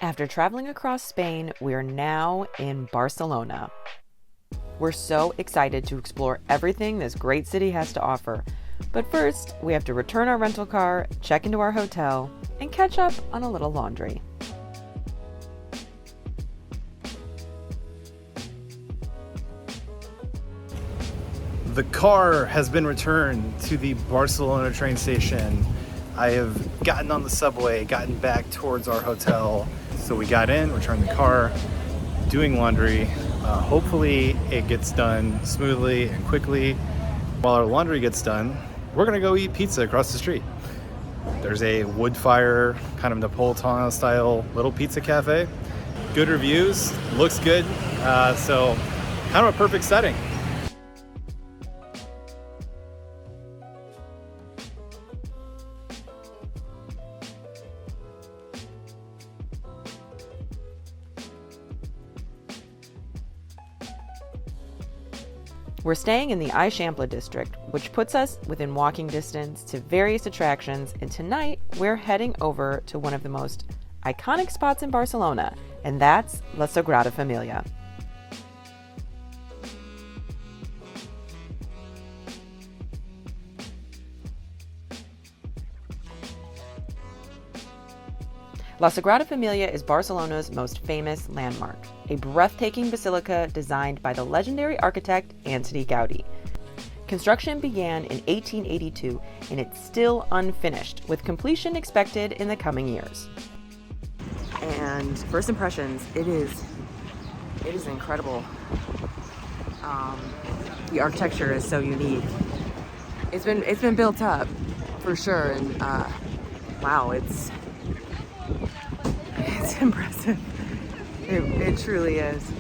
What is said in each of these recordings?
After traveling across Spain, we're now in Barcelona. We're so excited to explore everything this great city has to offer. But first, we have to return our rental car, check into our hotel, and catch up on a little laundry. The car has been returned to the Barcelona train station. I have gotten on the subway, gotten back towards our hotel. So we got in, returned the car, doing laundry. Hopefully it gets done smoothly and quickly. While our laundry gets done, we're gonna go eat pizza across the street. There's a wood fire, kind of Napolitano style little pizza cafe. Good reviews, looks good. So kind of a perfect setting. We're staying in the Eixample district, which puts us within walking distance to various attractions, and tonight we're heading over to one of the most iconic spots in Barcelona, and that's La Sagrada Familia. La Sagrada Familia is Barcelona's most famous landmark, a breathtaking basilica designed by the legendary architect Antoni Gaudí. Construction began in 1882 and it's still unfinished, with completion expected in the coming years. And first impressions, it is incredible. The architecture is so unique. It's been built up for sure, and wow, it's impressive. It truly is.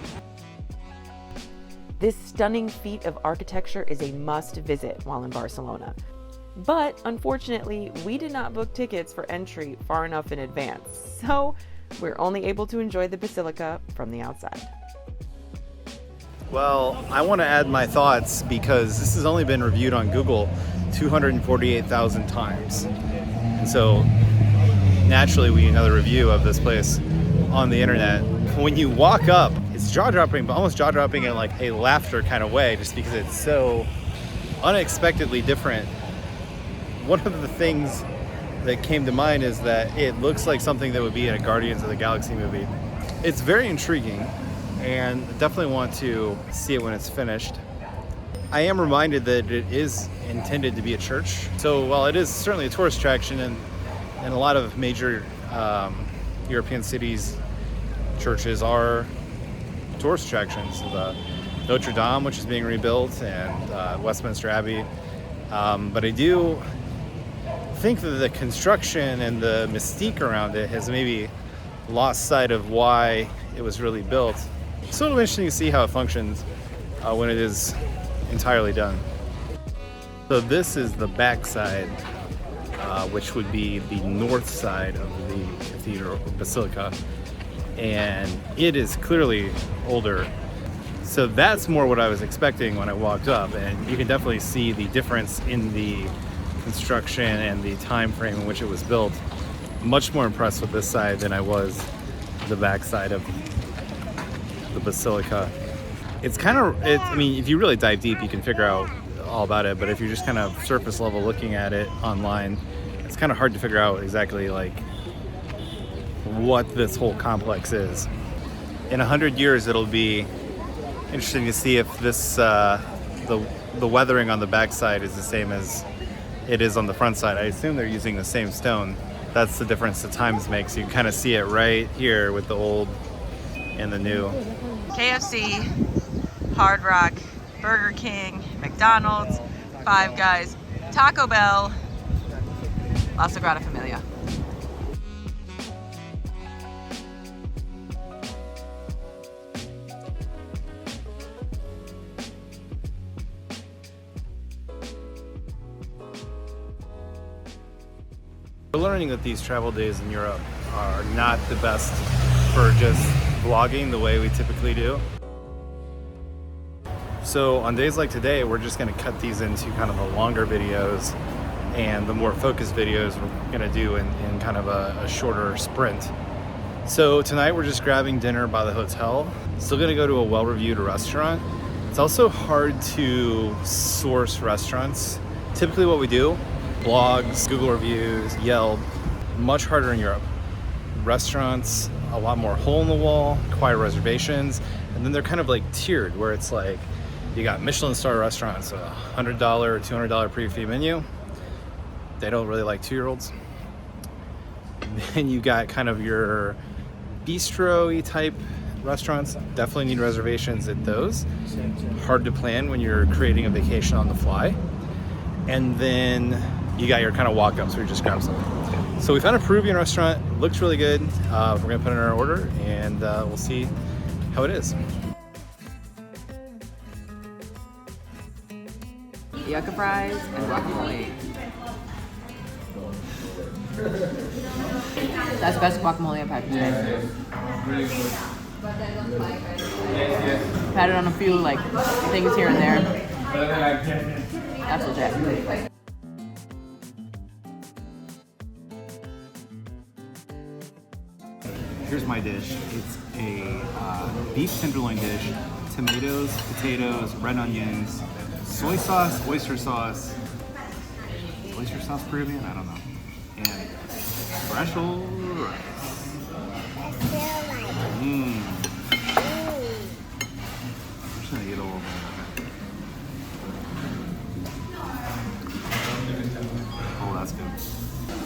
This stunning feat of architecture is a must visit while in Barcelona. But unfortunately, we did not book tickets for entry far enough in advance, so we're only able to enjoy the basilica from the outside. Well, I want to add my thoughts because this has only been reviewed on Google 248,000 times. And so naturally we need another review of this place on the internet. When you walk up, it's jaw-dropping, but almost jaw-dropping in like a laughter kind of way, just because it's so unexpectedly different. One of the things that came to mind is that it looks like something that would be in a Guardians of the Galaxy movie. It's very intriguing, and definitely want to see it when it's finished. I am reminded that it is intended to be a church. So while it is certainly a tourist attraction, and a lot of major European cities, churches are tourist attractions. The Notre Dame, which is being rebuilt, and Westminster Abbey. But I do think that the construction and the mystique around it has maybe lost sight of why it was really built. So it'll be interesting to see how it functions when it is entirely done. So this is the backside, which would be the north side of the cathedral basilica, and it is clearly older. So that's more what I was expecting when I walked up, and you can definitely see the difference in the construction and the time frame in which it was built. Much more impressed with this side than I was the back side of the basilica. It's kind of, I mean, if you really dive deep, you can figure out all about it, but if you're just kind of surface level looking at it online, it's kind of hard to figure out exactly like what this whole complex is. In 100 years, it'll be interesting to see if this the weathering on the backside is the same as it is on the front side. I assume they're using the same stone. That's the difference the times make. So you can kind of see it right here with the old and the new. KFC, Hard Rock, Burger King, McDonald's, Five Guys, Taco Bell, La Sagrada Familia. We're learning that these travel days in Europe are not the best for just vlogging the way we typically do. So on days like today, we're just going to cut these into kind of the longer videos, and the more focused videos we're going to do in kind of a shorter sprint. So tonight we're just grabbing dinner by the hotel. Still gonna go to a well-reviewed restaurant. It's also hard to source restaurants. Typically what we do, blogs, Google reviews, Yelp, much harder in Europe. Restaurants, a lot more hole in the wall, require reservations, and then they're kind of like tiered where it's like, you got Michelin star restaurants, a $100 or $200 pre-fee menu. They don't really like 2-year-olds. Then you got kind of your bistro-y type restaurants. Definitely need reservations at those. Hard to plan when you're creating a vacation on the fly. And then you got your kind of walk-ups where you just grab something. So we found a Peruvian restaurant. Looks really good. We're gonna put in our order and we'll see how it is. Yucca fries and guacamole. That's the best guacamole I've had today. I've had it on a few like things here and there. That's legit. Here's my dish. It's a beef tenderloin dish, tomatoes, potatoes, red onions, soy sauce, oyster sauce Peruvian? I don't know. And fresh old rice. I'm just gonna get a little bit. Oh, that's good.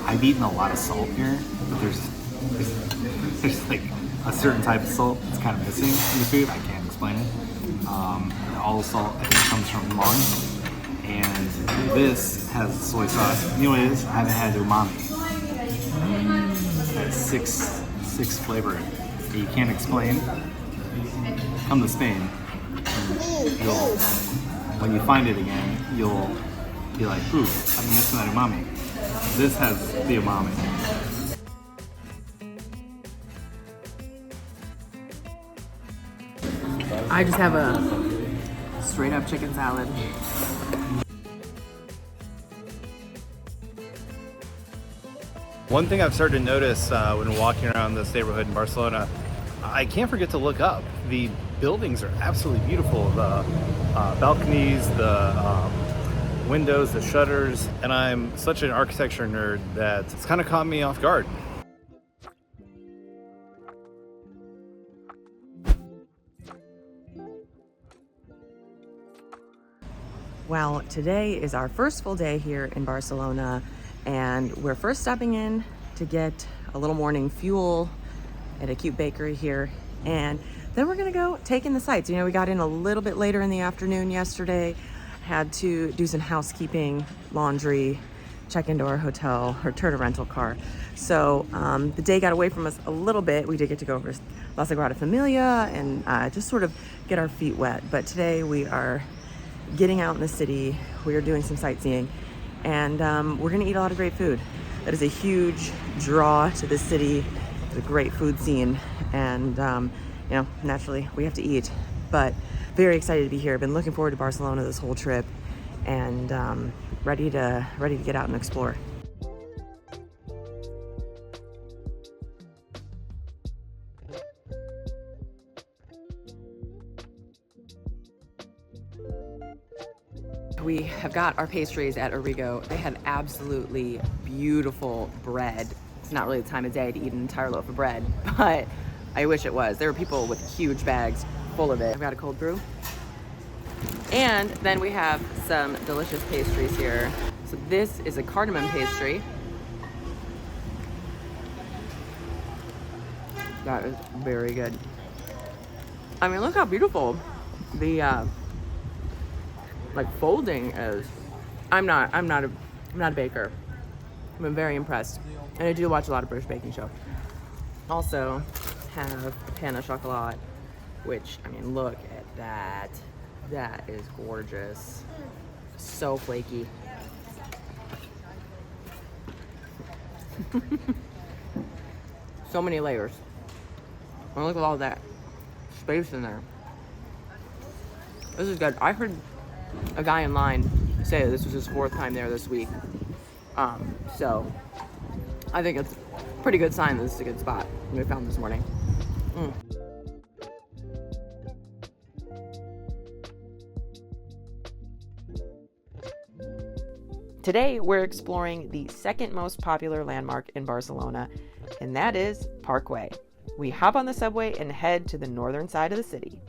I've eaten a lot of salt here, but there's like a certain type of salt that's kind of missing in the food. I can't explain it. All the salt I think comes from lime. And this has soy sauce. You know what it is? I haven't had umami. It's six flavor that you can't explain. Come to Spain, when you find it again, you'll be like, ooh, I've been missing that umami. This has the umami. I just have a straight up chicken salad. One thing I've started to notice when walking around this neighborhood in Barcelona, I can't forget to look up. The buildings are absolutely beautiful. The balconies, the windows, the shutters, and I'm such an architecture nerd that it's kind of caught me off guard. Well, today is our first full day here in Barcelona, and we're first stopping in to get a little morning fuel at a cute bakery here, and then we're gonna go take in the sights. You know, we got in a little bit later in the afternoon yesterday, had to do some housekeeping, laundry, check into our hotel, or turn a rental car. So the day got away from us a little bit. We did get to go over La Sagrada Familia and just sort of get our feet wet. But today we are getting out in the city. We are doing some sightseeing, and we're gonna eat a lot of great food. That is a huge draw to the city. It's a great food scene, and you know, naturally we have to eat, but very excited to be here. I've been looking forward to Barcelona this whole trip, and ready to get out and explore. We have got our pastries at Origo. They had absolutely beautiful bread. It's not really the time of day to eat an entire loaf of bread, but I wish it was. There were people with huge bags full of it. I've got a cold brew. And then we have some delicious pastries here. So this is a cardamom pastry. That is very good. I mean, look how beautiful the like folding is. I'm not a baker. I'm very impressed, and I do watch a lot of British baking show. Also have a pan au chocolat, which, I mean, look at that. That is gorgeous. So flaky. So many layers. And look at all that space in there. This is good. I heard a guy in line say that this was his 4th time there this week. So I think it's a pretty good sign that this is a good spot we found this morning. Today, we're exploring the second most popular landmark in Barcelona, and that is Parkway. We hop on the subway and head to the northern side of the city.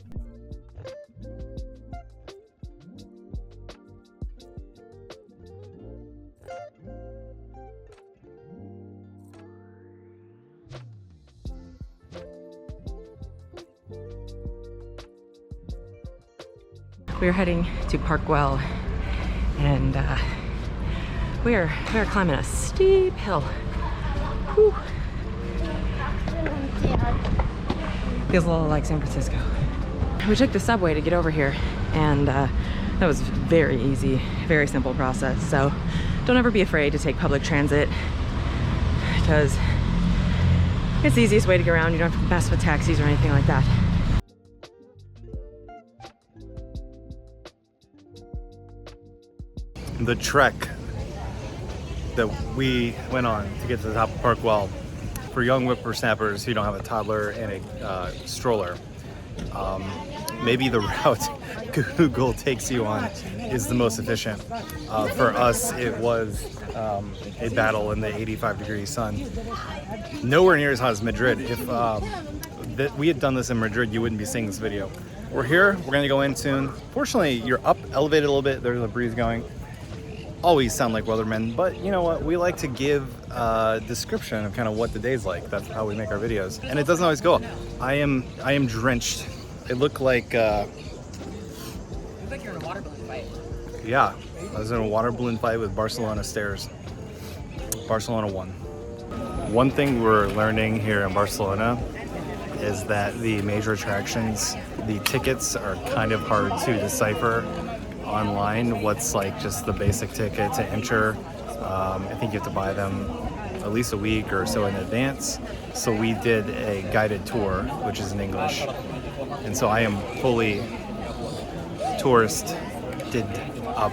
We're heading to Guell, and we're climbing a steep hill. Whew. Feels a little like San Francisco. We took the subway to get over here, and that was very easy, very simple process. So don't ever be afraid to take public transit, because it's the easiest way to get around. You don't have to mess with taxis or anything like that. The trek that we went on to get to the top of Guell, for young whippersnappers who don't have a toddler and a stroller, maybe the route Google takes you on is the most efficient. For us, it was a battle in the 85-degree sun. Nowhere near as hot as Madrid. If we had done this in Madrid, you wouldn't be seeing this video. We're here, we're gonna go in soon. Fortunately, you're up, elevated a little bit, there's a breeze going. Always sound like weathermen, but you know what? We like to give a description of kind of what the day's like. That's how we make our videos, and it doesn't always go. I am drenched. It looked like you're in a water balloon fight. Yeah, I was in a water balloon fight with Barcelona stairs. Barcelona won. One thing we're learning here in Barcelona is that the major attractions, the tickets are kind of hard to decipher online. What's like just the basic ticket to enter. I think you have to buy them at least a week or so in advance. So we did a guided tour, which is in English. And so I am fully touristed up.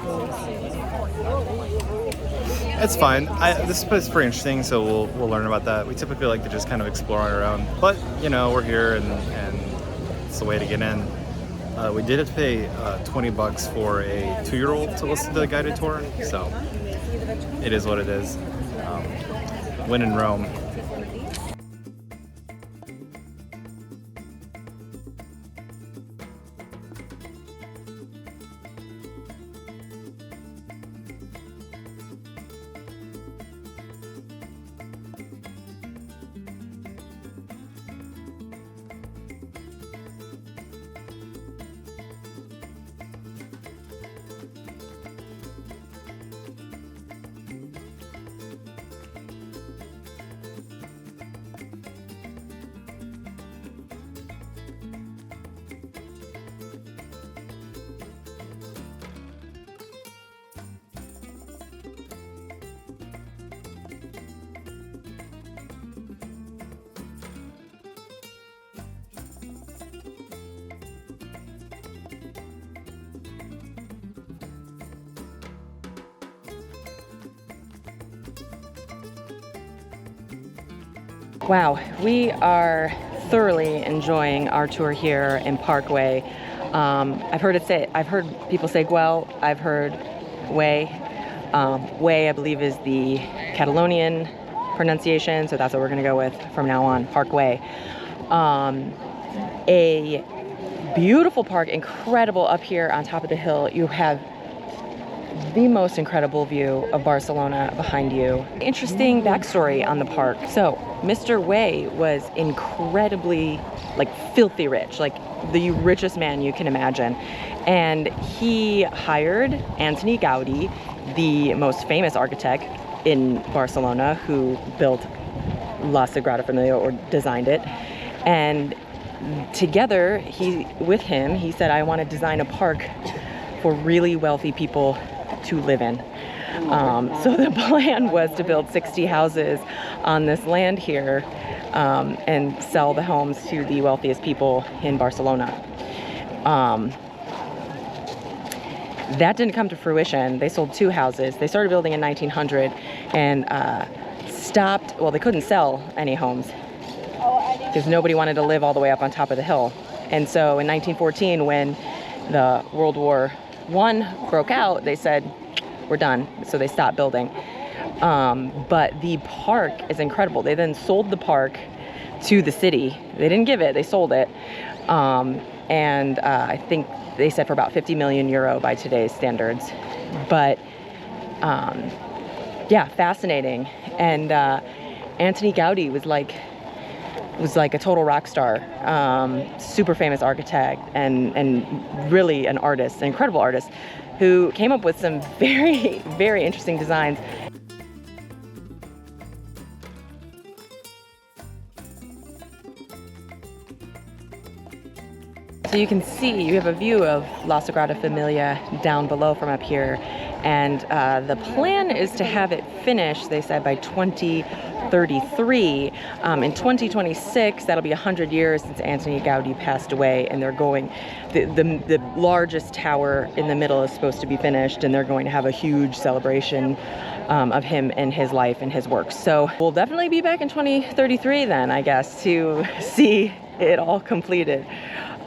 It's fine. This is pretty interesting, so we'll learn about that. We typically like to just kind of explore on our own. But, you know, we're here and it's the way to get in. We did have to pay $20 for a 2-year-old to listen to the guided tour, so it is what it is. When in Rome. Wow, we are thoroughly enjoying our tour here in Parkway. I've heard people say Guell. I've heard Way. Way, I believe, is the Catalonian pronunciation, so that's what we're going to go with from now on. Parkway. A beautiful park, incredible up here on top of the hill. You have the most incredible view of Barcelona behind you. Interesting backstory on the park. So Mr. Way was incredibly, like, filthy rich, like the richest man you can imagine. And he hired Antoni Gaudí, the most famous architect in Barcelona, who built La Sagrada Familia, or designed it. And together, with him, he said, I want to design a park for really wealthy people to live in. So the plan was to build 60 houses on this land here and sell the homes to the wealthiest people in Barcelona. That didn't come to fruition. They sold 2 houses. They started building in 1900, and stopped, well, they couldn't sell any homes because nobody wanted to live all the way up on top of the hill. And so in 1914, when the World War I broke out, they said, we're done. So they stopped building. But the park is incredible. They then sold the park to the city. They didn't give it, they sold it. And I think they said for about 50 million euro by today's standards. But yeah, fascinating. And Antoni Gaudí was like a total rock star, super famous architect, and really an artist, an incredible artist, who came up with some very, very interesting designs. So you can see, you have a view of La Sagrada Familia down below from up here, and the plan is to have it finished, they said, by 2033. In 2026, that'll be 100 years since Antoni Gaudí passed away, and they're going, the largest tower in the middle is supposed to be finished, and they're going to have a huge celebration of him and his life and his works. So we'll definitely be back in 2033 then, I guess, to see it all completed.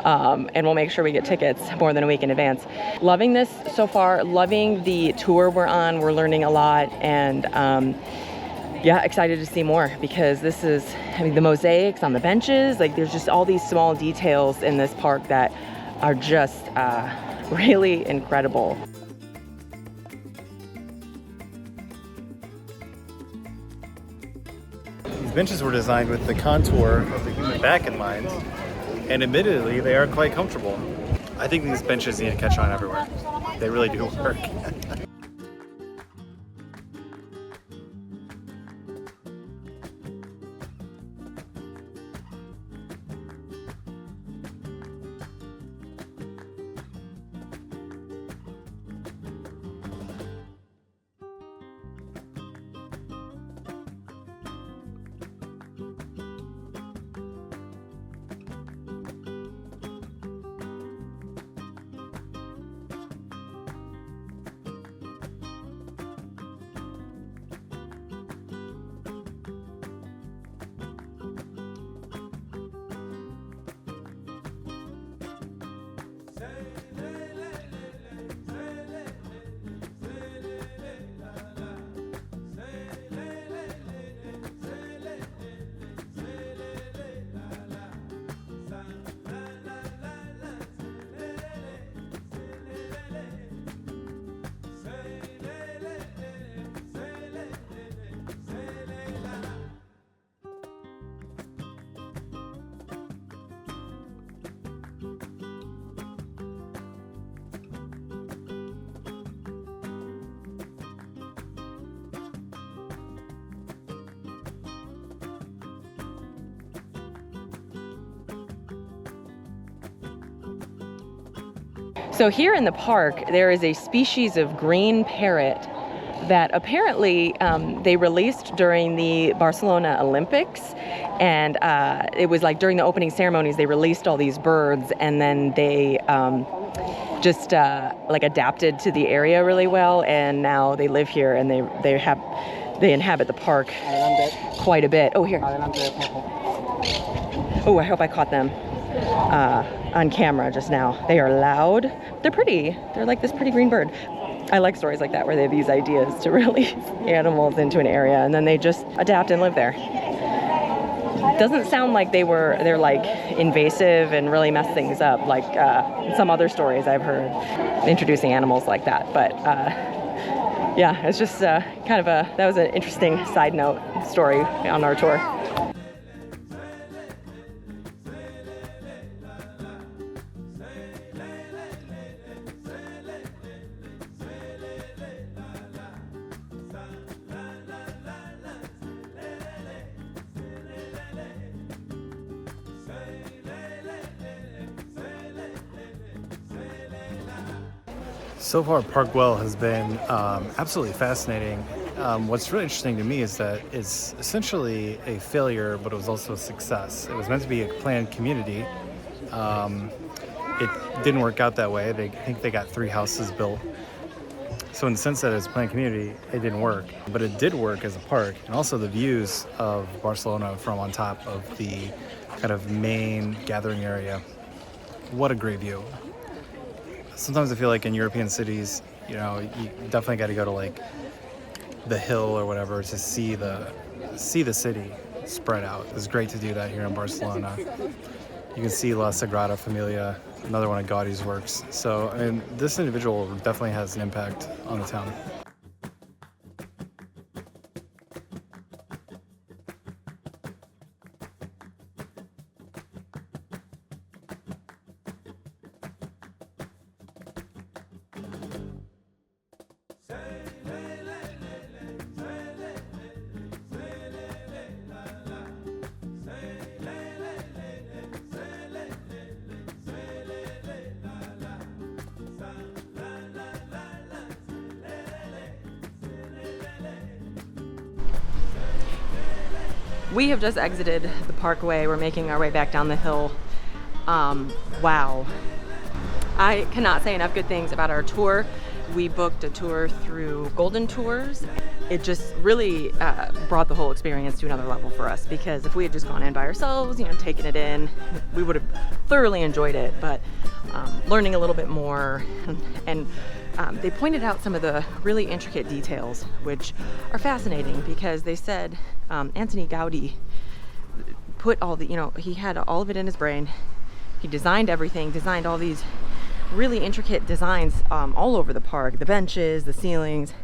And we'll make sure we get tickets more than a week in advance. Loving this so far, loving the tour we're on. We're learning a lot, and yeah, excited to see more, because this is, I mean, the mosaics on the benches, like there's just all these small details in this park that are just really incredible. These benches were designed with the contour of the human back in mind, and admittedly, they are quite comfortable. I think these benches need to catch on everywhere. They really do work. So here in the park, there is a species of green parrot that apparently they released during the Barcelona Olympics. And it was like during the opening ceremonies, they released all these birds, and then they just like adapted to the area really well. And now they live here, and they inhabit the park quite a bit. Oh, here. Oh, I hope I caught them on camera just now. They are loud. They're pretty. They're like this pretty green bird. I like stories like that where they have these ideas to release animals into an area and then they just adapt and live there. Doesn't sound like they're like invasive and really mess things up like some other stories I've heard introducing animals like that. But yeah, it's just kind of that was an interesting side note story on our tour. So far, Park Guell has been absolutely fascinating. What's really interesting to me is that it's essentially a failure, but it was also a success. It was meant to be a planned community. It didn't work out that way. I think they got 3 houses built. So in the sense that as a planned community, it didn't work, but it did work as a park. And also the views of Barcelona from on top of the kind of main gathering area. What a great view. Sometimes I feel like in European cities, you know, you definitely got to go to like the hill or whatever to see the city spread out. It's great to do that here in Barcelona. You can see La Sagrada Familia, another one of Gaudi's works. So, I mean, this individual definitely has an impact on the town. We have just exited the parkway. We're making our way back down the hill. Wow. I cannot say enough good things about our tour. We booked a tour through Golden Tours. It just really brought the whole experience to another level for us, because if we had just gone in by ourselves, you know, taken it in, we would have thoroughly enjoyed it. But learning a little bit more, and they pointed out some of the really intricate details, which are fascinating, because they said Antoni Gaudi put all the, you know, he had all of it in his brain. He designed everything, designed all these really intricate designs all over the park, the benches, the ceilings.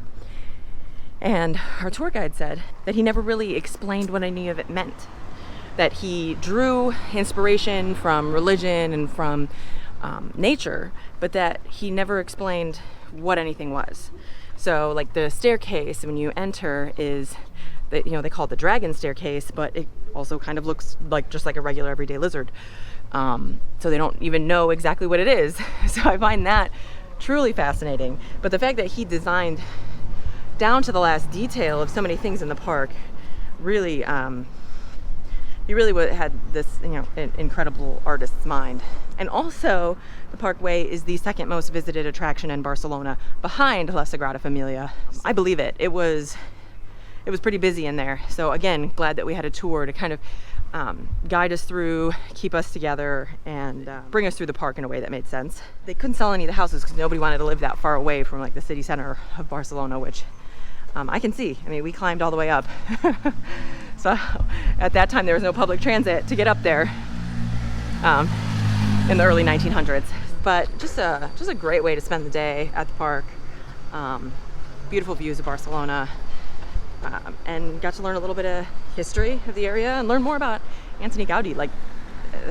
And our tour guide said that he never really explained what any of it meant, that he drew inspiration from religion and from nature, but that he never explained what anything was. So like the staircase when you enter is, you know, they call it the dragon staircase, but it also kind of looks like just like a regular everyday lizard. So they don't even know exactly what it is. So I find that truly fascinating. But the fact that he designed down to the last detail of so many things in the park, really, he really had this, you know, incredible artist's mind. And also, the Parkway is the second most visited attraction in Barcelona, behind La Sagrada Familia. I believe it. It was pretty busy in there. So again, glad that we had a tour to kind of guide us through, keep us together, and bring us through the park in a way that made sense. They couldn't sell any of the houses because nobody wanted to live that far away from like the city center of Barcelona, which I can see. I mean, we climbed all the way up. So at that time, there was no public transit to get up there in the early 1900s. But just a great way to spend the day at the park. Beautiful views of Barcelona. And got to learn a little bit of history of the area and learn more about Antoni Gaudi, like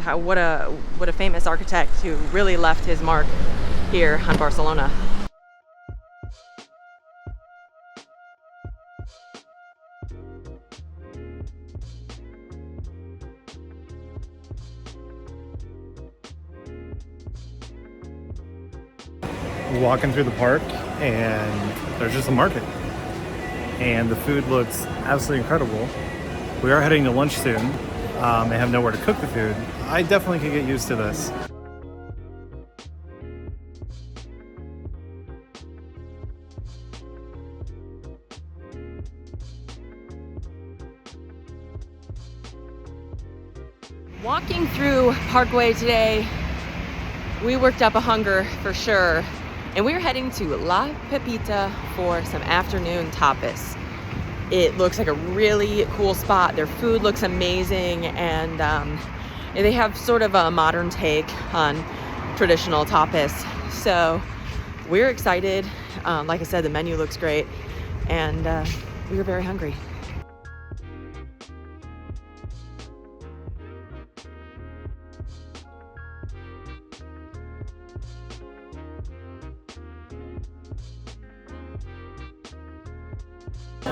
what a famous architect who really left his mark here on Barcelona. Walking through the park, and there's just a market. And the food looks absolutely incredible. We are heading to lunch soon. They have nowhere to cook the food. I definitely could get used to this. Walking through Parkway today, we worked up a hunger for sure. And we're heading to La Pepita for some afternoon tapas. It looks like a really cool spot. Their food looks amazing, and they have sort of a modern take on traditional tapas. So we're excited. Like I said, the menu looks great, and we were very hungry.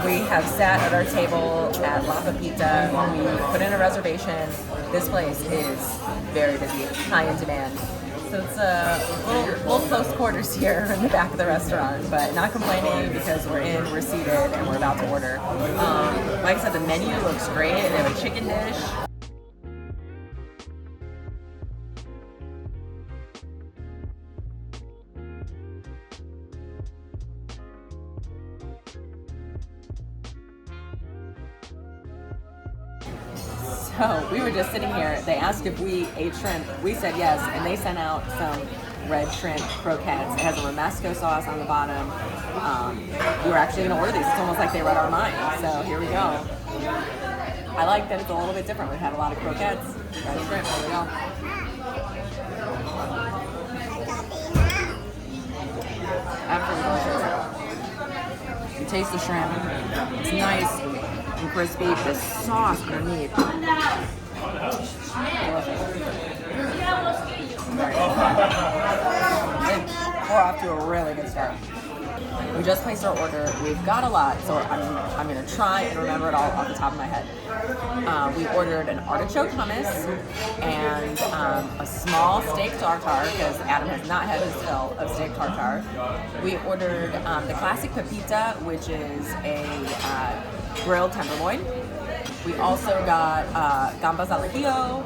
We have sat at our table at La Pepita. We put in a reservation. This place is very busy, high in demand. So it's a little close quarters here in the back of the restaurant, but not complaining because we're seated, and we're about to order. Like I said, the menu looks great. They have a chicken dish. So we were just sitting here. They asked if we ate shrimp. We said yes, and they sent out some red shrimp croquettes. It has a romesco sauce on the bottom. We were actually going to order these. It's almost like they read our mind. So here we go. I like that it's a little bit different. We've had a lot of croquettes, red shrimp. Here we go. Absolutely delicious. You taste the shrimp. It's nice and crispy. The sauce underneath. We're off to a really good start. We just placed our order. We've got a lot, so I'm going to try and remember it all off the top of my head. We ordered an artichoke hummus and a small steak tartare, because Adam has not had his fill of steak tartare. We ordered the classic pepita, which is a grilled tenderloin. We also got gambas al ajillo,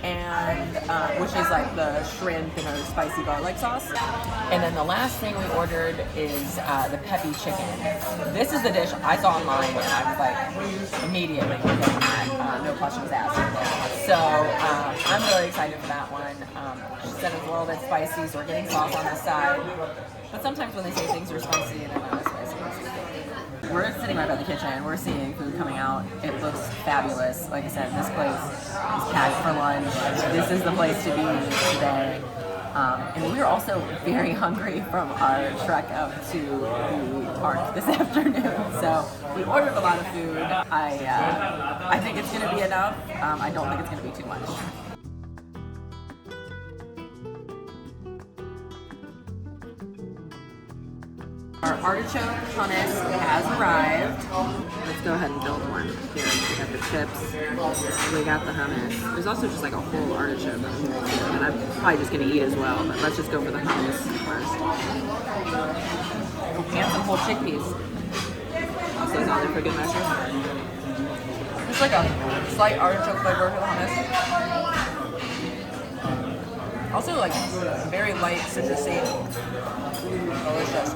and which is like the shrimp in a spicy garlic sauce. And then the last thing we ordered is the peppy chicken. This is the dish I saw online, and I was like, immediately getting that, no questions asked. So I'm really excited for that one. She said it's a little bit spicy, so we're getting sauce on the side. But sometimes when they say things are spicy, they're not as spicy. We're sitting right by the kitchen. We're seeing food coming out. It looks fabulous. Like I said, this place is packed for lunch. This is the place to be today. And we were also very hungry from our trek up to the park this afternoon. So we ordered a lot of food. I think it's going to be enough. I don't think it's going to be too much. Our artichoke hummus has arrived. Let's go ahead and build one. Here, we got the chips, we got the hummus. There's also just like a whole artichoke that I'm probably just going to eat as well, but let's just go for the hummus first. And some whole chickpeas. Also is on there for good measure. Just like a slight artichoke flavor for the hummus. Also like very light citrusy. Delicious.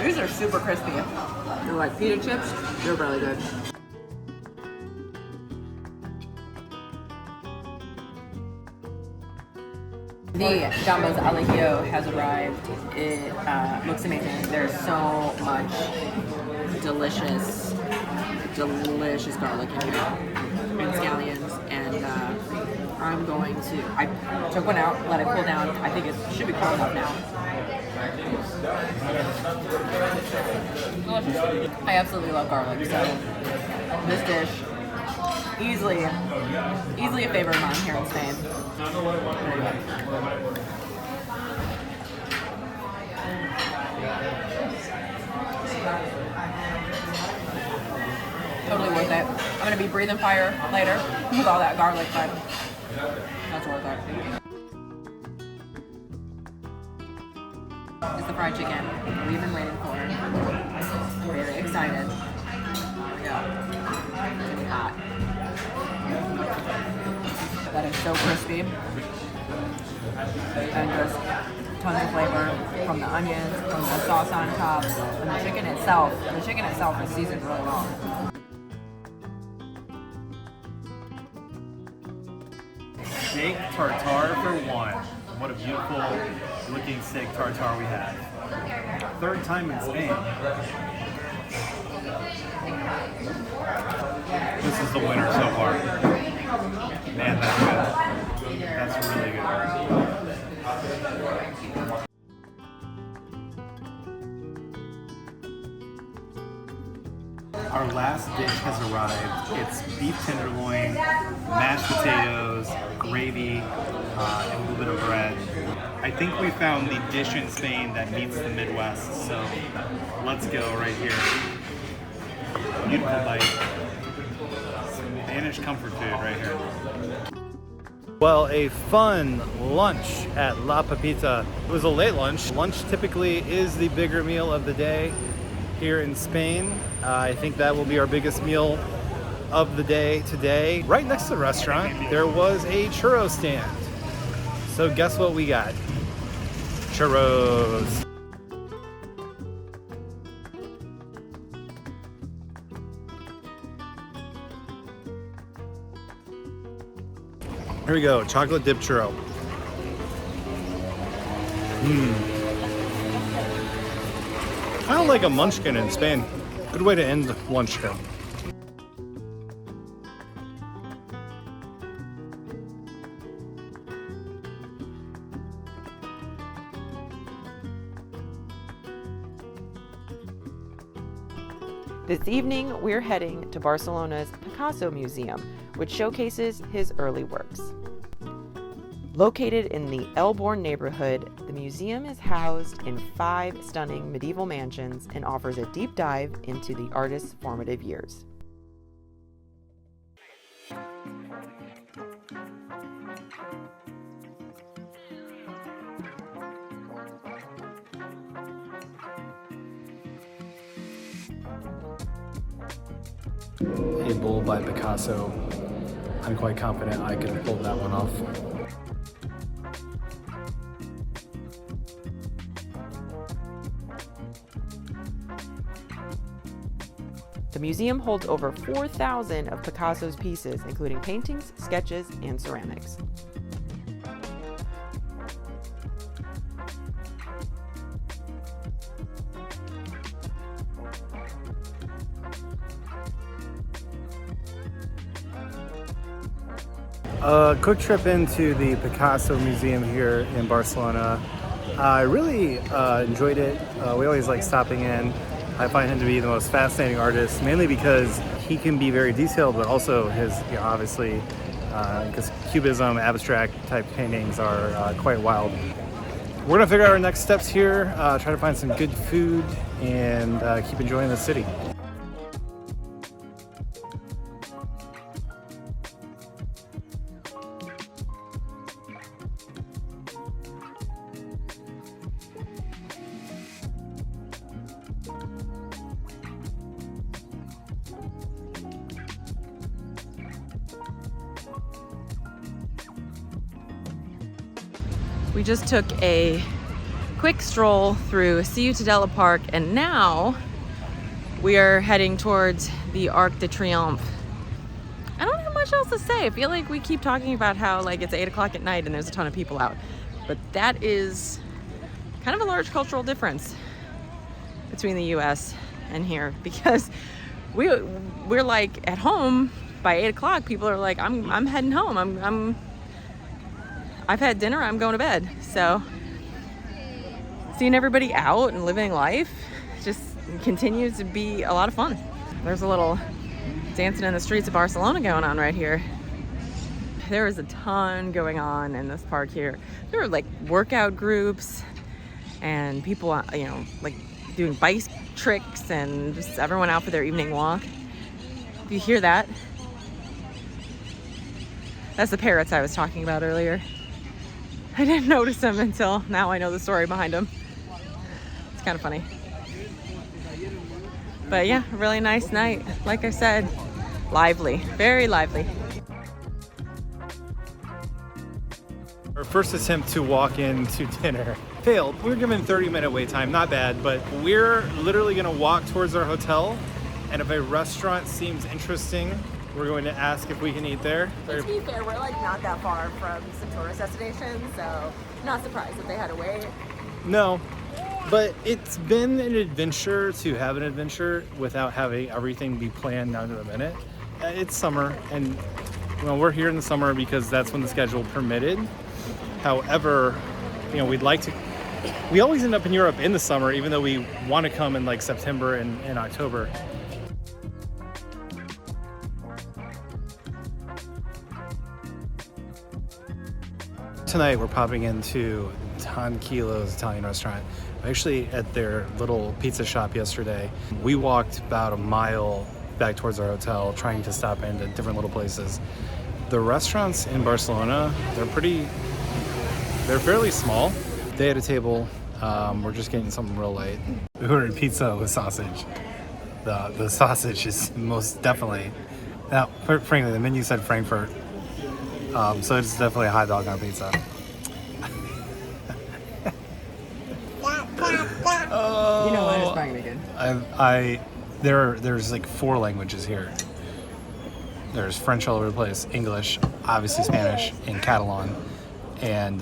These are super crispy. They're like pita chips. They're really good. The gambas al ajillo has arrived. It looks amazing. There's so much delicious garlic in here. And scallions. And I took one out, let it cool down. I think it should be cool enough now. Delicious. I absolutely love garlic, so this dish easily a favorite of mine here in Spain. Totally worth it. I'm gonna be breathing fire later with all that garlic, but that's worth it. It's the fried chicken we've been waiting for. Really excited. Here we go. It's gonna be hot. That is so crispy. And just tons of flavor from the onions, from the sauce on top, and the chicken itself. The chicken itself is seasoned really well. Steak tartare for one. What a beautiful looking steak tartare we have. Third time in Spain. This is the winner so far. Man, that's good. That's really good. Our last dish has arrived. It's beef tenderloin, mashed potatoes, gravy, and a little bit of bread. I think we found the dish in Spain that meets the Midwest, so let's go right here. Beautiful bite. Spanish comfort food right here. Well, a fun lunch at La Pepita. It was a late lunch. Lunch typically is the bigger meal of the day here in Spain. I think that will be our biggest meal of the day today. Right next to the restaurant, there was a churro stand. So guess what we got? Churros. Here we go, chocolate dip churro. I don't like a munchkin in Spain. Good way to end lunch here. This evening, we're heading to Barcelona's Picasso Museum, which showcases his early works. Located in the Elborn neighborhood, the museum is housed in 5 stunning medieval mansions and offers a deep dive into the artist's formative years. A bull by Picasso. I'm quite confident I can pull that one off. The museum holds over 4,000 of Picasso's pieces, including paintings, sketches, and ceramics. A quick trip into the Picasso Museum here in Barcelona. I really enjoyed it. We always like stopping in. I find him to be the most fascinating artist, mainly because he can be very detailed, but also his, obviously, because Cubism, abstract type paintings are quite wild. We're gonna figure out our next steps here, try to find some good food, and keep enjoying the city. We just took a quick stroll through Ciutadella Park, and now we are heading towards the Arc de Triomphe. I don't have much else to say. I feel like we keep talking about how it's 8 o'clock at night and there's a ton of people out, but that is kind of a large cultural difference between the US and here, because we're like at home by 8 o'clock. People are like, I'm heading home. I've had dinner, I'm going to bed. So seeing everybody out and living life just continues to be a lot of fun. There's a little dancing in the streets of Barcelona going on right here. There is a ton going on in this park here. There are like workout groups and people, like doing bike tricks, and just everyone out for their evening walk. Do you hear that? That's the parrots I was talking about earlier. I didn't notice them until now I know the story behind them. It's kind of funny. But yeah, a really nice night. Like I said, lively, very lively. Our first attempt to walk into dinner failed. We were given 30-minute wait time, not bad, but we're literally gonna walk towards our hotel, and if a restaurant seems interesting, we're going to ask if we can eat there. To be fair, we're not that far from some tourist destinations, so not surprised that they had to wait. No, but it's been an adventure to have an adventure without having everything be planned down to the minute. It's summer, and we're here in the summer because that's when the schedule permitted. However, we'd like to. We always end up in Europe in the summer, even though we want to come in September and October. Tonight we're popping into Tranquilo's Italian restaurant. I'm actually at their little pizza shop yesterday. We walked about a mile back towards our hotel, trying to stop into different little places. The restaurants in Barcelona, they're fairly small. They had a table. We're just getting something real light. We ordered pizza with sausage. The sausage is most definitely, now frankly, the menu said Frankfurt. So it's definitely a hot dog on pizza. You know what? It's probably gonna be good. There's 4 languages here. There's French all over the place, English, obviously Spanish and Catalan, and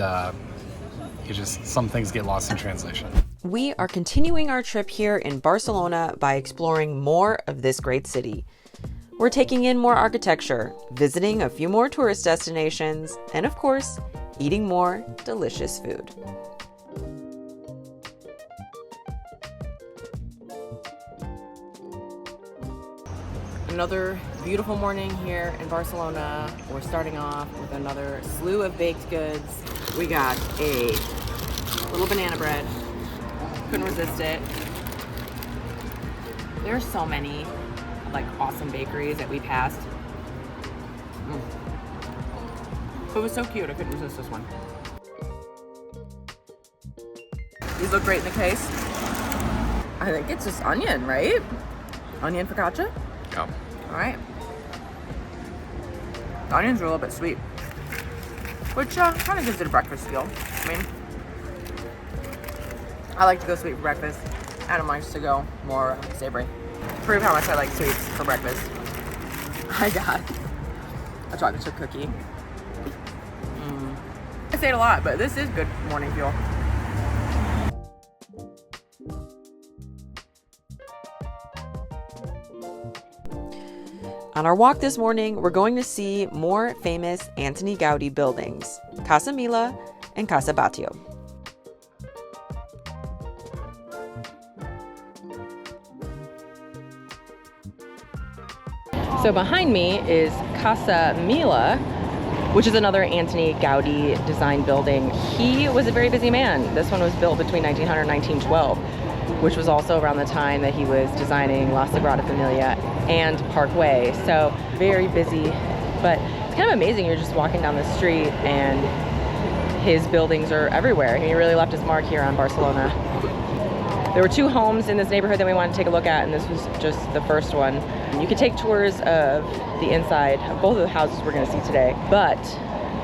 some things get lost in translation. We are continuing our trip here in Barcelona by exploring more of this great city. We're taking in more architecture, visiting a few more tourist destinations, and of course, eating more delicious food. Another beautiful morning here in Barcelona. We're starting off with another slew of baked goods. We got a little banana bread. Couldn't resist it. There's so many like awesome bakeries that we passed. It was so cute, I couldn't resist this one. These look great in the case. I think it's just onion, right? Onion focaccia? Yeah. All right. The onions are a little bit sweet, which kind of gives it a breakfast feel. I mean, I like to go sweet for breakfast. Adam likes to go more savory. To prove how much I like sweets for breakfast, I got a chocolate chip cookie. I say it a lot, but this is good morning fuel. On our walk this morning, we're going to see more famous Antoni Gaudí buildings, Casa Mila and Casa Batlló. So behind me is Casa Mila, which is another Antoni Gaudí design building. He was a very busy man. This one was built between 1900 and 1912, which was also around the time that he was designing La Sagrada Familia and Parkway. So very busy, but it's kind of amazing. You're just walking down the street and his buildings are everywhere. He really left his mark here on Barcelona. There were 2 homes in this neighborhood that we wanted to take a look at, and this was just the first one. You could take tours of the inside of both of the houses we're going to see today, but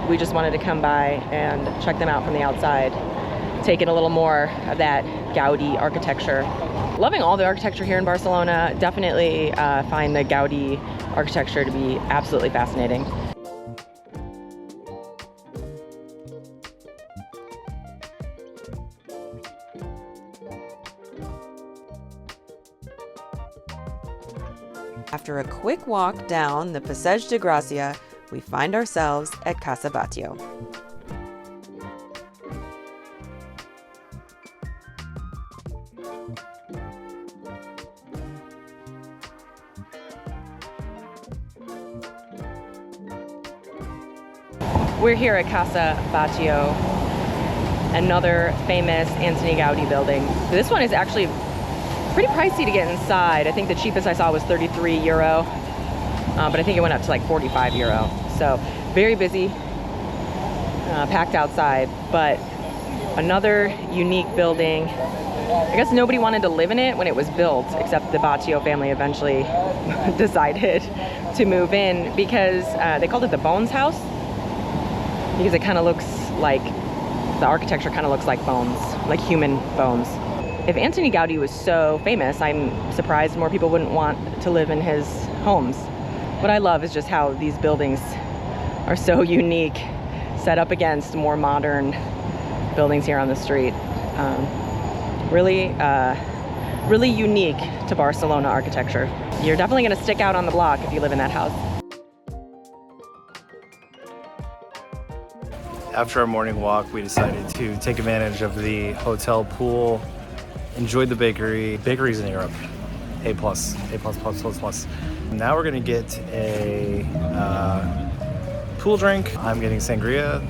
we just wanted to come by and check them out from the outside, take in a little more of that Gaudí architecture. Loving all the architecture here in Barcelona. Definitely find the Gaudí architecture to be absolutely fascinating. After a quick walk down the Passeig de Gràcia, we find ourselves at Casa Batlló. We're here at Casa Batlló, another famous Antoni Gaudí building. This one is actually pretty pricey to get inside. I think the cheapest I saw was 33 euro, but I think it went up to like 45 euro. So very busy, packed outside, but another unique building. I guess nobody wanted to live in it when it was built, except the Batlló family eventually decided to move in because they called it the Bones House, because it kind of looks like, the architecture kind of looks like bones, like human bones. If Antoni Gaudí was so famous, I'm surprised more people wouldn't want to live in his homes. What I love is just how these buildings are so unique, set up against more modern buildings here on the street. Really unique to Barcelona architecture. You're definitely gonna stick out on the block if you live in that house. After our morning walk, we decided to take advantage of the hotel pool, enjoyed the bakery. Bakeries in Europe, A+. Now we're gonna get a pool drink. I'm getting sangria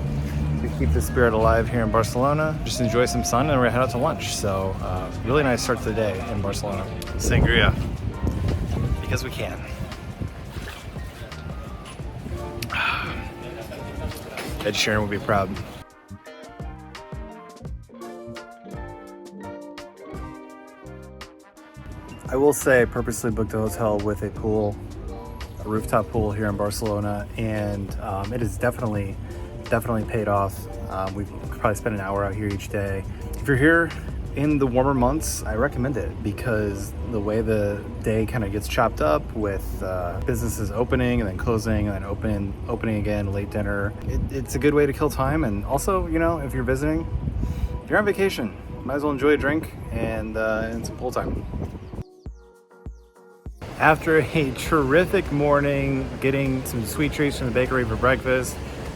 to keep the spirit alive here in Barcelona. Just enjoy some sun and we're gonna head out to lunch. So really nice start to the day in Barcelona. Sangria, because we can. Ed Sheeran would be proud. I will say I purposely booked a hotel with a pool, a rooftop pool here in Barcelona, and it has definitely paid off. We've probably spent an hour out here each day. If you're here in the warmer months, I recommend it because the way the day kind of gets chopped up with businesses opening and then closing and then opening again, late dinner. It's a good way to kill time. And also, you know, if you're visiting, if you're on vacation, might as well enjoy a drink and some pool time. After a terrific morning, getting some sweet treats from the bakery for breakfast,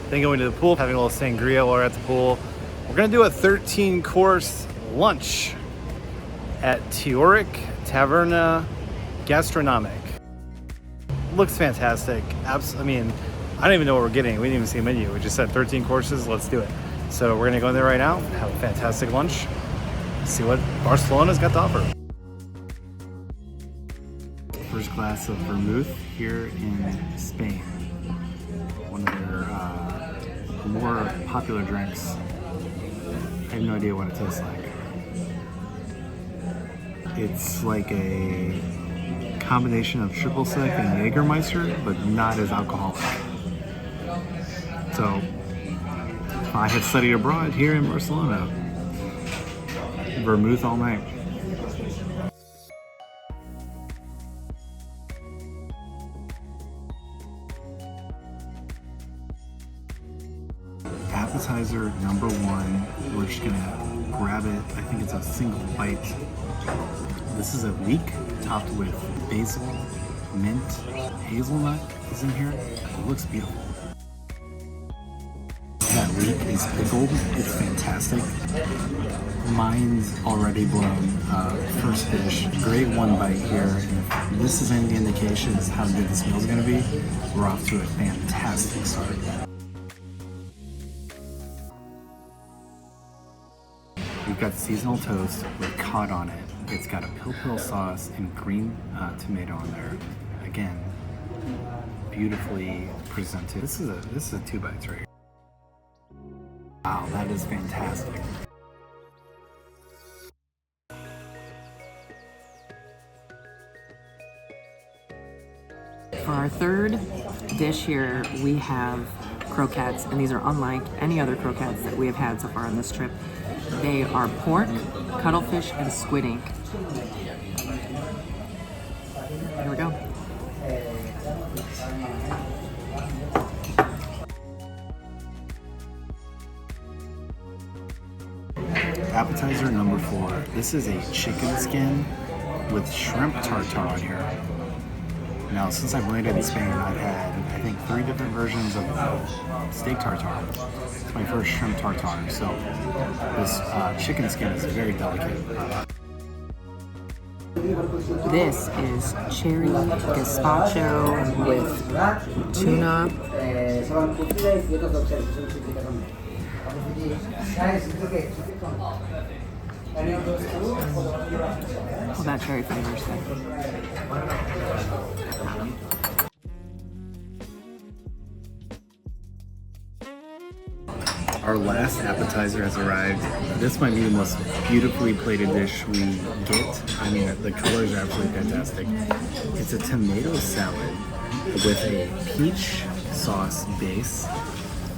then going to the pool, having a little sangria while we're at the pool, we're gonna do a 13-course lunch at Teoric Taverna Gastronomic. Looks fantastic. I mean, I don't even know what we're getting. We didn't even see a menu. We just said 13 courses, let's do it. So we're gonna go in there right now, have a fantastic lunch, see what Barcelona's got to offer. First glass of vermouth here in Spain. One of their more popular drinks. I have no idea what it tastes like. It's like a combination of triple sec and Jägermeister, but not as alcoholic. So, I had studied abroad here in Barcelona. Vermouth all night. Appetizer number one, we're just gonna grab it. I think it's a single bite. This is a leek topped with basil, mint, hazelnut is in here. It looks beautiful. That leek is pickled. It's fantastic. Mine's already blown. First dish, great one bite here. And if this is any indication as how good this meal is gonna be, we're off to a fantastic start. We've got seasonal toast with cod on it. It's got a pill sauce and green tomato on there. Again, beautifully presented. This is a 2 bites right here. Wow, that is fantastic. For our third dish here, we have croquettes, and these are unlike any other croquettes that we have had so far on this trip. They are pork, cuttlefish, and squid ink. Here we go. Appetizer number 4. This is a chicken skin with shrimp tartare on here. Now, since I've landed in Spain, I've had, I think, 3 different versions of steak tartare. It's my first shrimp tartare, so this chicken skin is very delicate. This is cherry gazpacho with tuna. All that cherry flavors there. Our last appetizer has arrived. This might be the most beautifully plated dish we get. I mean, the colors are absolutely fantastic. It's a tomato salad with a peach sauce base,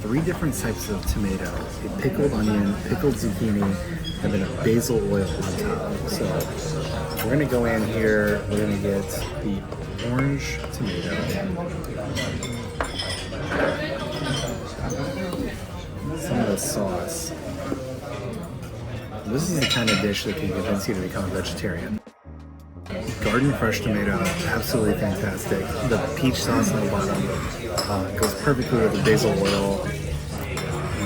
3 different types of tomato, a pickled onion, pickled zucchini, and then a basil oil on top. So we're gonna go in here, we're gonna get the orange tomato, some of the sauce. This is the kind of dish that can convince you to become a vegetarian. Garden fresh tomato, absolutely fantastic. The peach sauce on the bottom goes perfectly with the basil oil.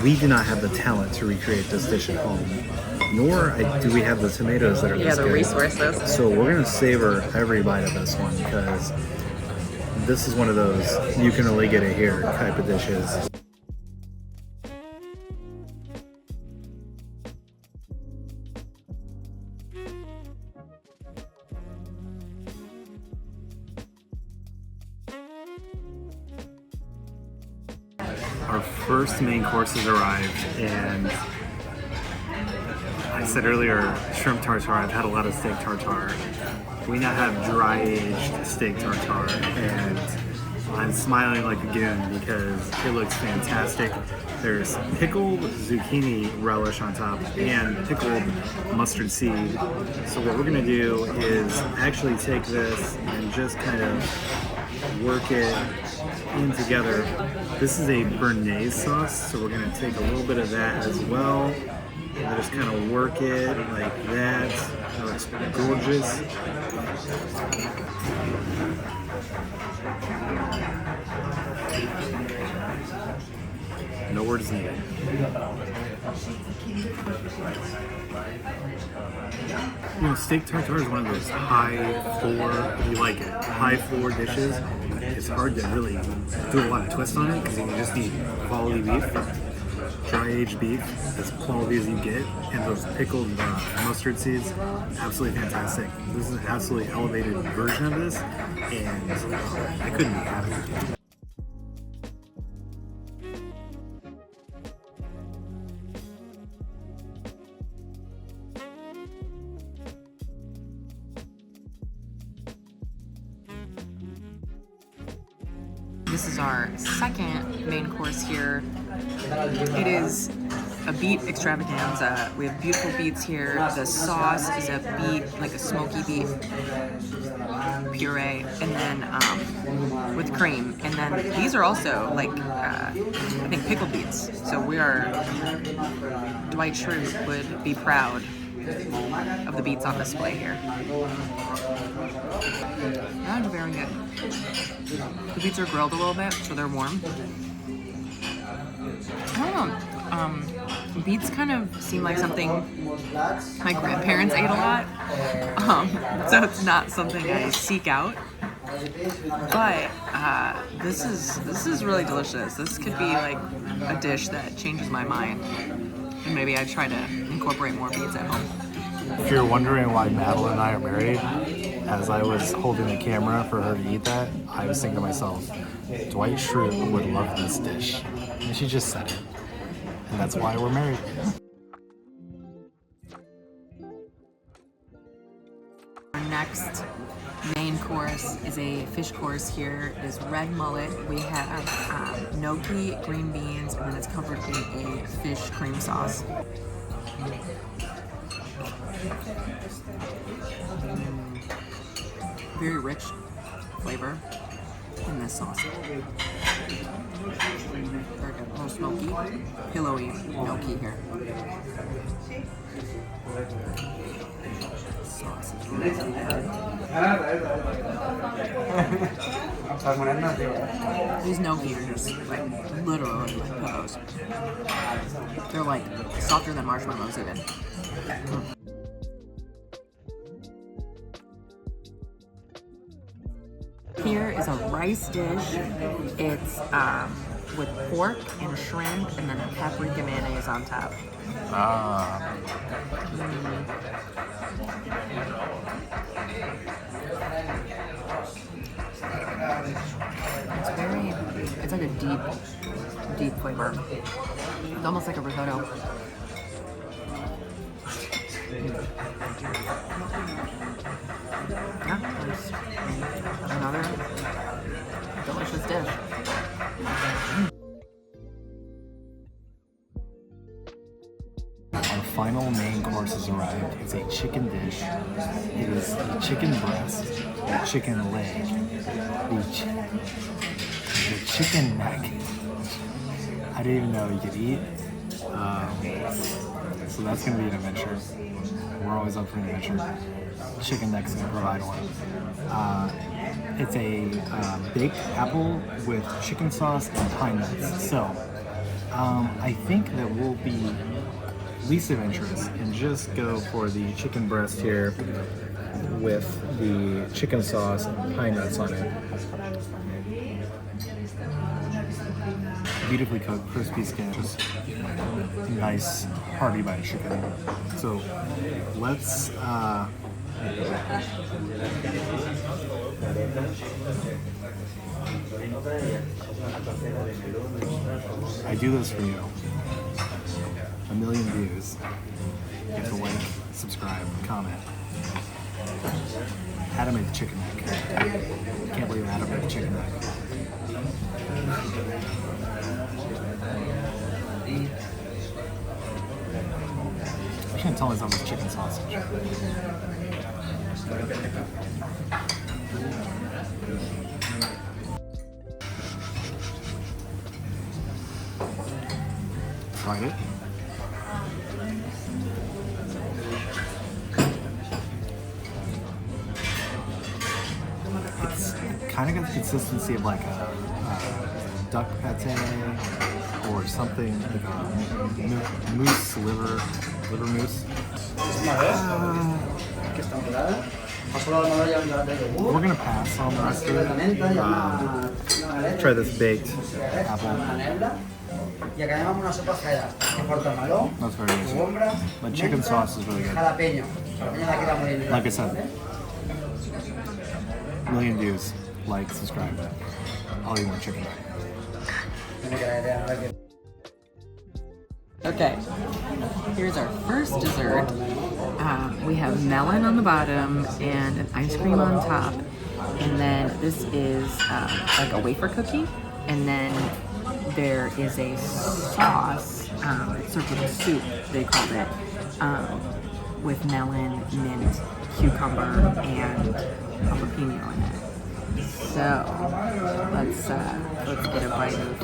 We do not have the talent to recreate this dish at home, nor do we have the tomatoes that are this good. resources. So we're gonna savor every bite of this one because this is one of those you can only get it here type of dishes. Our first main course has arrived, and I said earlier, shrimp tartare. I've had a lot of steak tartare. We now have dry-aged steak tartare, and I'm smiling like a goon because it looks fantastic. There's pickled zucchini relish on top and pickled mustard seed. So what we're gonna do is actually take this and just kind of work it in together. This is a béarnaise sauce, so we're gonna take a little bit of that as well. And just kind of work it like that. That looks gorgeous. No words needed. You know, steak tartare is one of those high floor, if you like it, high floor dishes. It's hard to really do a lot of twist on it because you just need quality beef, dry aged beef, as quality as you get, and those pickled mustard seeds, absolutely fantastic. This is an absolutely elevated version of this, and I couldn't be happier. This is our second main course here. It is a beet extravaganza. We have beautiful beets here. The sauce is a beet, like a smoky beet puree, and then with cream. And then these are also like, I think pickled beets. So Dwight Schrute would be proud of the beets on display here. That's very good. The beets are grilled a little bit, so they're warm. I don't know. Beets kind of seem like something my grandparents ate a lot. So it's not something I seek out. But this is really delicious. This could be like a dish that changes my mind. And maybe I try to incorporate more beets at home. If you're wondering why Madeline and I are married, as I was holding the camera for her to eat that, I was thinking to myself, Dwight Schrute would love this dish. And she just said it. And that's why we're married. Our next main course is a fish course here. It is red mullet. We have gnocchi, green beans, and then it's covered in a fish cream sauce. Very rich flavor in this sauce. Very good. A little smoky, pillowy gnocchi here. Sauce is really good. These gnocchi are just like literally like pillows. They're like softer than marshmallows even. Here is a rice dish. It's with pork and shrimp and then a paprika mayonnaise on top. It's like a deep flavor. It's almost like a risotto. Yeah, there's another delicious dish. Our final main course has arrived. It's a chicken dish. It is a chicken breast, a chicken leg, the chicken neck. I didn't even know you could eat. So that's going to be an adventure. We're always up for an adventure. Chicken neck is going to provide one. It's a baked apple with chicken sauce and pine nuts. So I think that we'll be least adventurous and just go for the chicken breast here with the chicken sauce and pine nuts on it. Beautifully cooked, crispy skin, just nice hearty bite of chicken. So let's I do this for you. 1 million views. You have to like, subscribe, comment. Adam made the chicken neck. Can't believe Adam made the chicken neck. can't tell myself it's chicken sausage. Tried it. It's kind of got the consistency of like a duck pate or something, like a moose liver mousse. We're gonna pass on the rest of it. Try this baked apple. That's very good. The chicken sauce is really good. Like I said, million views, like, subscribe. I'll eat more chicken. Okay, here's our first dessert. We have melon on the bottom and an ice cream on top. And then this is like a wafer cookie. And then there is a sauce, sort of a soup, they called it, with melon, mint, cucumber, and jalapeno in it. So let's get a bite of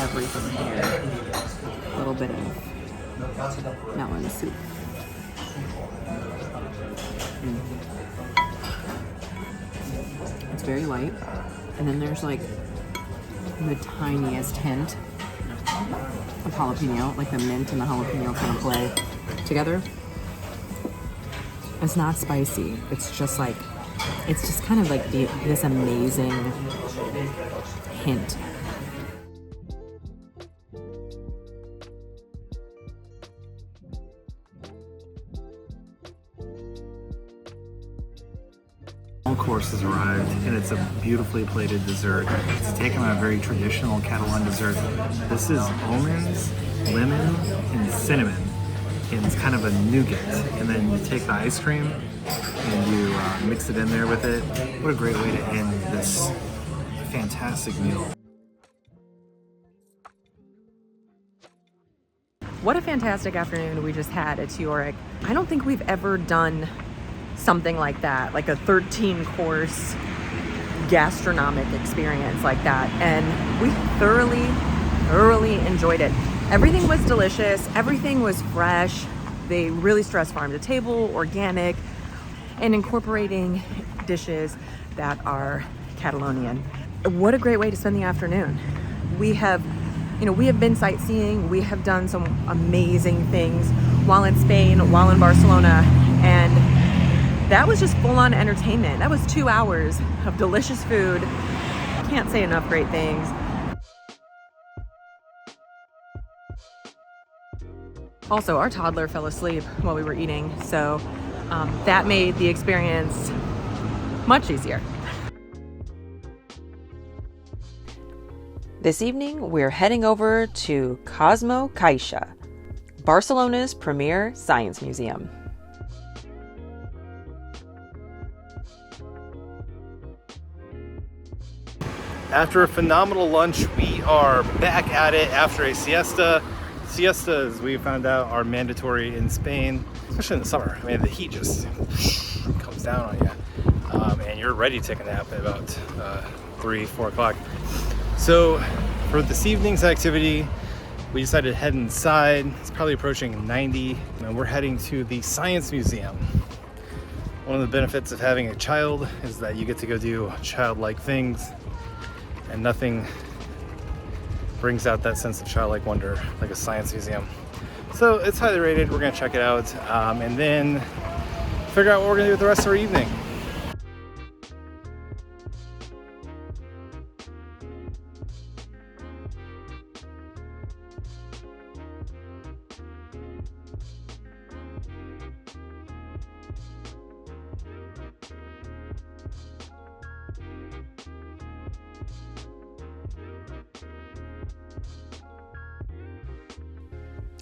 everything here. A little bit of melon soup. It's very light, and then there's like the tiniest hint of jalapeno, like the mint and the jalapeno kind of play together. It's not spicy. It's just like, it's just kind of like this amazing hint. Course has arrived, and it's a beautifully plated dessert. It's taken on a very traditional Catalan dessert. This is almonds, lemon, and cinnamon, and it's kind of a nougat. And then you take the ice cream and you mix it in there with it. What a great way to end this fantastic meal. What a fantastic afternoon we just had at Teoric. I don't think we've ever done something like that, like a 13-course gastronomic experience like that, and we thoroughly enjoyed it. Everything was delicious, everything was fresh. They really stressed farm to table, organic, and incorporating dishes that are Catalonian. What a great way to spend the afternoon. We have been sightseeing, we have done some amazing things while in Spain, while in Barcelona, and that was just full-on entertainment. That was 2 hours of delicious food. Can't say enough great things. Also, our toddler fell asleep while we were eating, so that made the experience much easier. This evening, we're heading over to Cosmo Caixa, Barcelona's premier science museum. After a phenomenal lunch, we are back at it after a siesta. Siestas, we found out, are mandatory in Spain, especially in the summer. I mean, the heat just comes down on you, and you're ready to take a nap at about 3-4 o'clock. So for this evening's activity, we decided to head inside. It's probably approaching 90, and we're heading to the Science Museum. One of the benefits of having a child is that you get to go do childlike things, and nothing brings out that sense of childlike wonder like a science museum. So it's highly rated. We're gonna check it out, and then figure out what we're gonna do with the rest of our evening.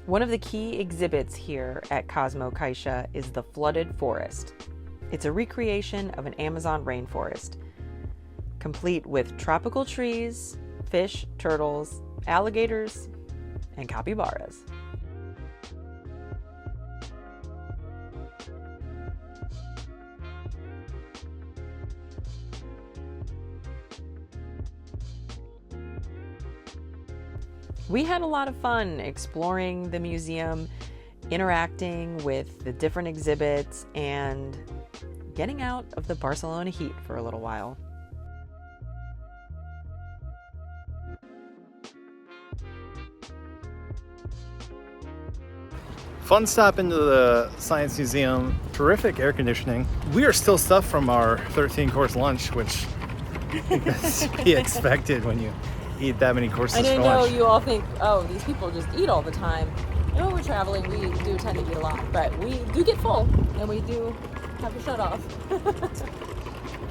One of the key exhibits here at Cosmo Caixa is the flooded forest. It's a recreation of an Amazon rainforest, complete with tropical trees, fish, turtles, alligators, and capybaras. We had a lot of fun exploring the museum, interacting with the different exhibits, and getting out of the Barcelona heat for a little while. Fun stop into the Science Museum. Terrific air conditioning. We are still stuffed from our 13-course lunch, which is to be expected when you eat that many courses for lunch. And I know you all think, oh, these people just eat all the time. And when we're traveling, we do tend to eat a lot, but we do get full, and we do have to shut off.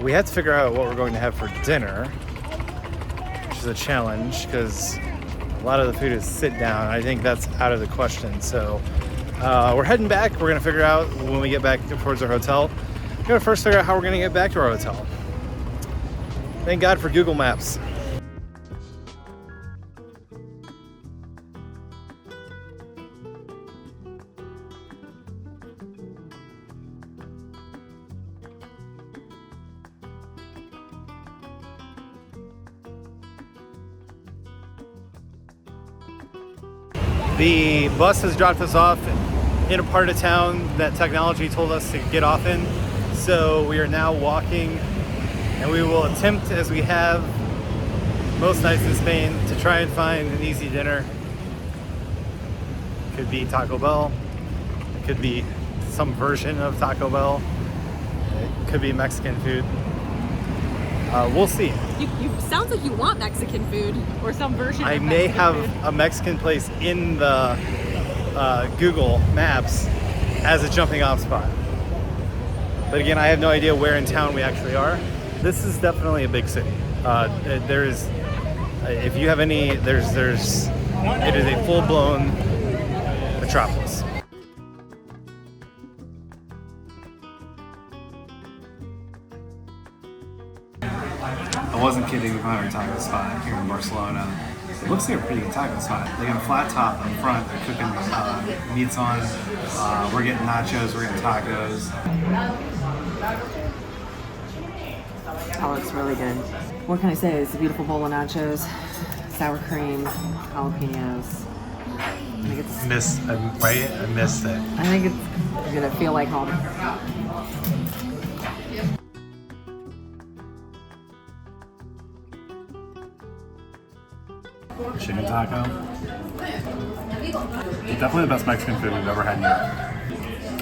We had to figure out what we're going to have for dinner, which is a challenge because a lot of the food is sit down. I think that's out of the question. So we're heading back. We're going to figure out when we get back towards our hotel. We're going to first figure out how we're going to get back to our hotel. Thank God for Google Maps. The bus has dropped us off in a part of town that technology told us to get off in. So we are now walking, and we will attempt, as we have most nights in Spain, to try and find an easy dinner. It could be Taco Bell. It could be some version of Taco Bell. It could be Mexican food. We'll see. You sounds like you want Mexican food or some version I of may Mexican have food. a Mexican place in the Google Maps as a jumping off spot. But again, I have no idea where in town we actually are. This is definitely a big city. There is, if you have any, it is a full-blown metropolis. I wasn't kidding. We found our taco spot here in Barcelona. It looks like a pretty good taco spot. They got a flat top up front. They're cooking meats on. We're getting nachos. We're getting tacos. Oh, it's really good. What can I say? It's a beautiful bowl of nachos, sour cream, jalapenos. I missed it. I think it's gonna feel like home. Chicken taco. Definitely the best Mexican food we've ever had here.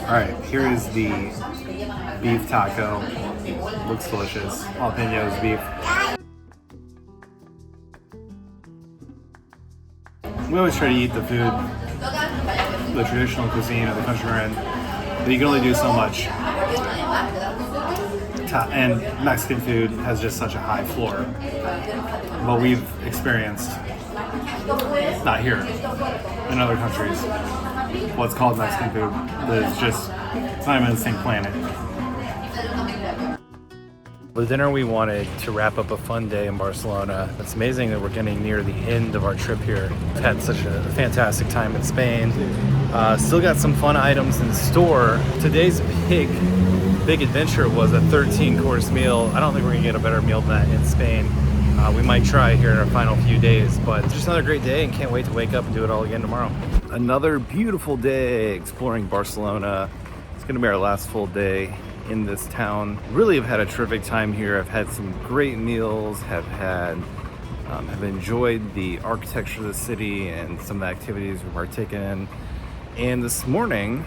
Alright, here is the beef taco. Looks delicious. Jalapenos, beef. We always try to eat the food, the traditional cuisine of the country we're in, but you can only do so much. And Mexican food has just such a high floor. What we've experienced, not here, in other countries, what's called Mexican food, is just, it's not even the same planet. The dinner we wanted to wrap up a fun day in Barcelona. It's amazing that we're getting near the end of our trip here. We've had such a fantastic time in Spain. Still got some fun items in store. Today's big adventure was a 13-course meal. I don't think we're gonna get a better meal than that in Spain. We might try here in our final few days, but it's just another great day and can't wait to wake up and do it all again tomorrow. Another beautiful day exploring Barcelona. It's gonna be our last full day in this town. Really have had a terrific time here. I've had some great meals, have enjoyed the architecture of the city and some of the activities we've partaken in. And this morning,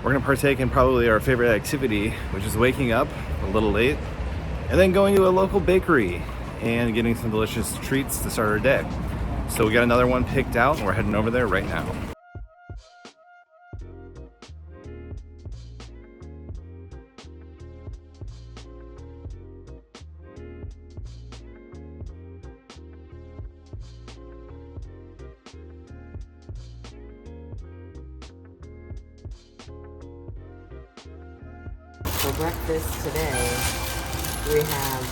we're gonna partake in probably our favorite activity, which is waking up a little late and then going to a local bakery and getting some delicious treats to start our day. So we got another one picked out and we're heading over there right now. For breakfast today, we have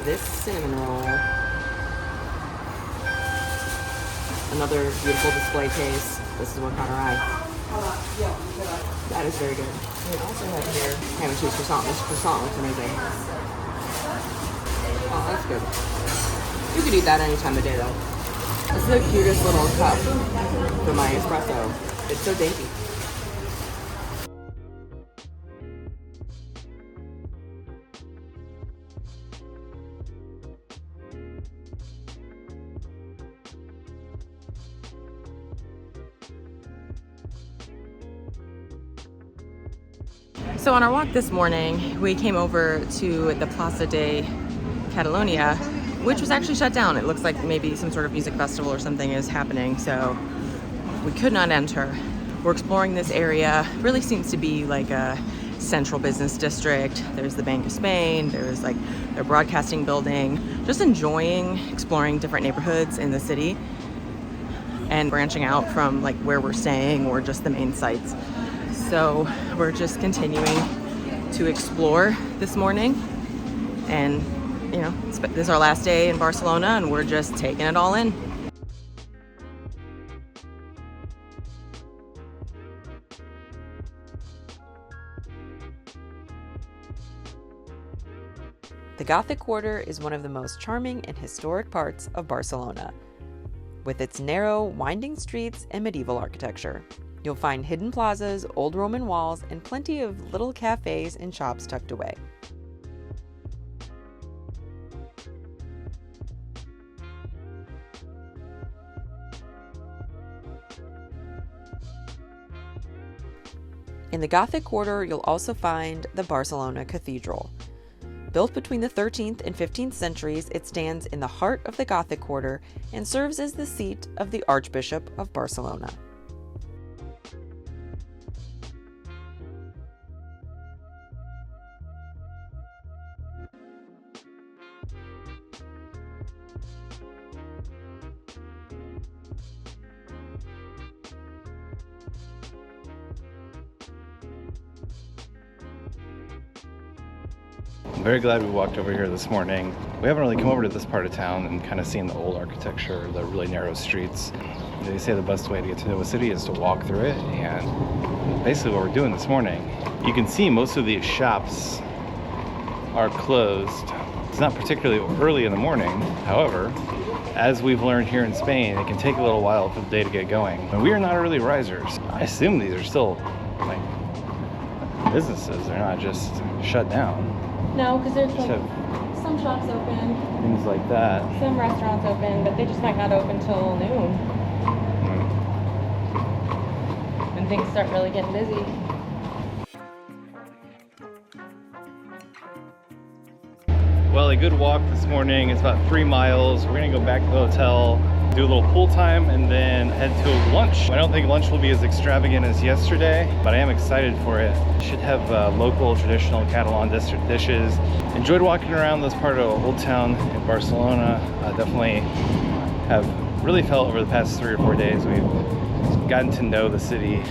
this cinnamon roll, another beautiful display case. This is what caught our eye. That is very good. We also have here ham and cheese croissant. This croissant looks amazing. Oh, that's good. You could eat that any time of day though. This is the cutest little cup for my espresso. It's so dainty. So on our walk this morning, we came over to the Plaza de Catalonia, which was actually shut down. It looks like maybe some sort of music festival or something is happening, so we could not enter. We're exploring this area. It really seems to be like a central business district. There's the Bank of Spain, there's like their broadcasting building. Just enjoying exploring different neighborhoods in the city and branching out from like where we're staying or just the main sites. So we're just continuing to explore this morning, and you know, this is our last day in Barcelona and we're just taking it all in. The Gothic Quarter is one of the most charming and historic parts of Barcelona. With its narrow, winding streets and medieval architecture, you'll find hidden plazas, old Roman walls, and plenty of little cafes and shops tucked away. In the Gothic Quarter, you'll also find the Barcelona Cathedral. Built between the 13th and 15th centuries, it stands in the heart of the Gothic Quarter and serves as the seat of the Archbishop of Barcelona. I'm very glad we walked over here this morning. We haven't really come over to this part of town and kind of seen the old architecture, the really narrow streets. They say the best way to get to know a city is to walk through it, and basically what we're doing this morning. You can see most of these shops are closed. It's not particularly early in the morning. However, as we've learned here in Spain, it can take a little while for the day to get going. And we are not early risers. I assume these are still like businesses. They're not just shut down. No, because there's like some shops open, Things like that. some restaurants open, but they just might not open till noon. And things start really getting busy. Well, a good walk this morning. It's about 3 miles. We're gonna go back to the hotel, do a little pool time, and then head to lunch. I don't think lunch will be as extravagant as yesterday, but I am excited for it. Should have local traditional Catalan dishes. Enjoyed walking around this part of Old Town in Barcelona. Definitely have really felt over the past 3 or 4 days we've gotten to know the city.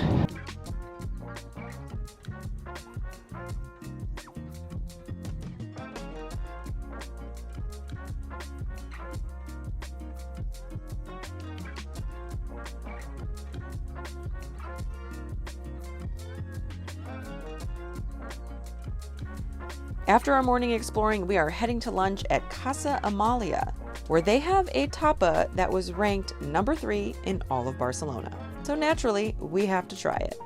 After our morning exploring, we are heading to lunch at Casa Amalia, where they have a tapa that was ranked number 3 in all of Barcelona. So naturally, we have to try it.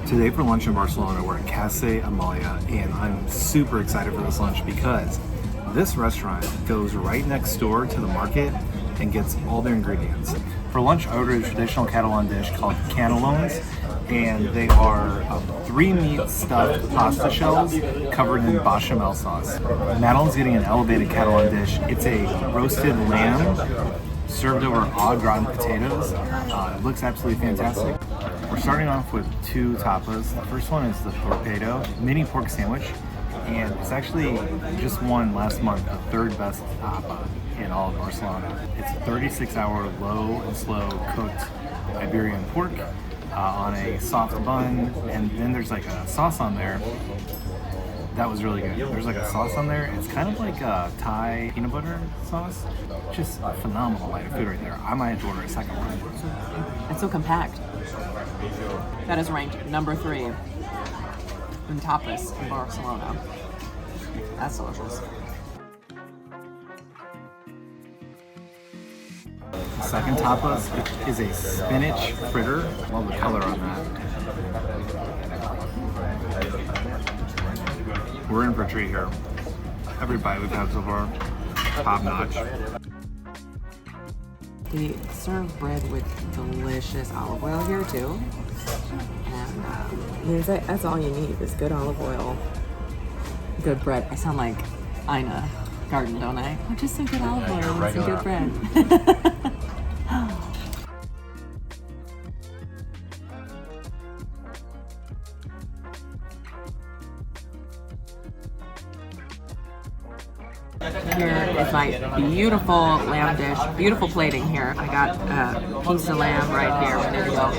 Today for lunch in Barcelona, we're at Casa Amalia, and I'm super excited for this lunch because this restaurant goes right next door to the market and gets all their ingredients. For lunch, I ordered a traditional Catalan dish called cannelons, and they are 3 meat stuffed pasta shells covered in bechamel sauce. Madalyn's getting an elevated Catalan dish. It's a roasted lamb served over au gratin potatoes. It looks absolutely fantastic. We're starting off with 2 tapas. The first one is the torpedo, mini pork sandwich. And it's actually just won last month the 3rd best tapa in all of Barcelona. It's a 36-hour low and slow cooked Iberian pork on a soft bun, and then there's like a sauce on there that was really good. There's like a sauce on there. It's kind of like a Thai peanut butter sauce. Just a phenomenal bite of food right there. I might have to order a second one. It's so compact. That is ranked number 3 in tapas in Barcelona. That's delicious. The second tapas is a spinach fritter. Love the color on that. We're in for a treat here. Every bite we've had so far, top notch. They serve bread with delicious olive oil here too. And that's all you need is good olive oil, good bread. I sound like Ina Garden, don't I? Oh, just some good olive oil and some good bread. Here is my beautiful lamb dish, beautiful plating here. I got a piece of lamb right here, ready to go.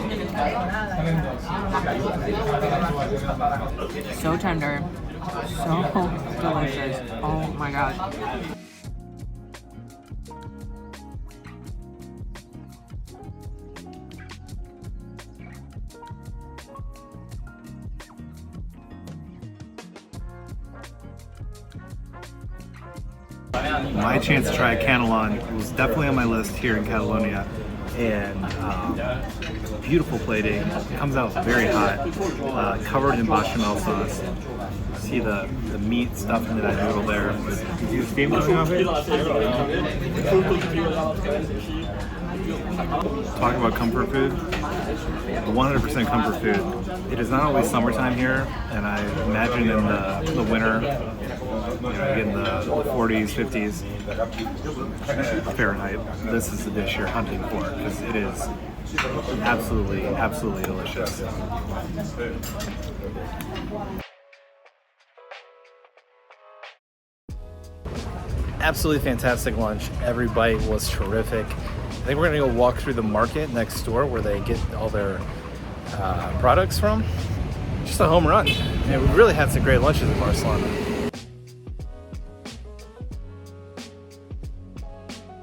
So tender, so delicious. Oh my god. My chance to try a cannelon was definitely on my list here in Catalonia, and beautiful plating. It comes out very hot, covered in bechamel sauce. See the meat stuffed into that noodle there. You see the steam coming off it? Talking about comfort food, 100% comfort food. It is not always summertime here, and I imagine in the winter, in the 40s, 50s Fahrenheit, this is the dish you're hunting for because it is absolutely delicious. Absolutely fantastic lunch. Every bite was terrific. I think we're gonna go walk through the market next door where they get all their products from. Just a home run. And we really had some great lunches in Barcelona.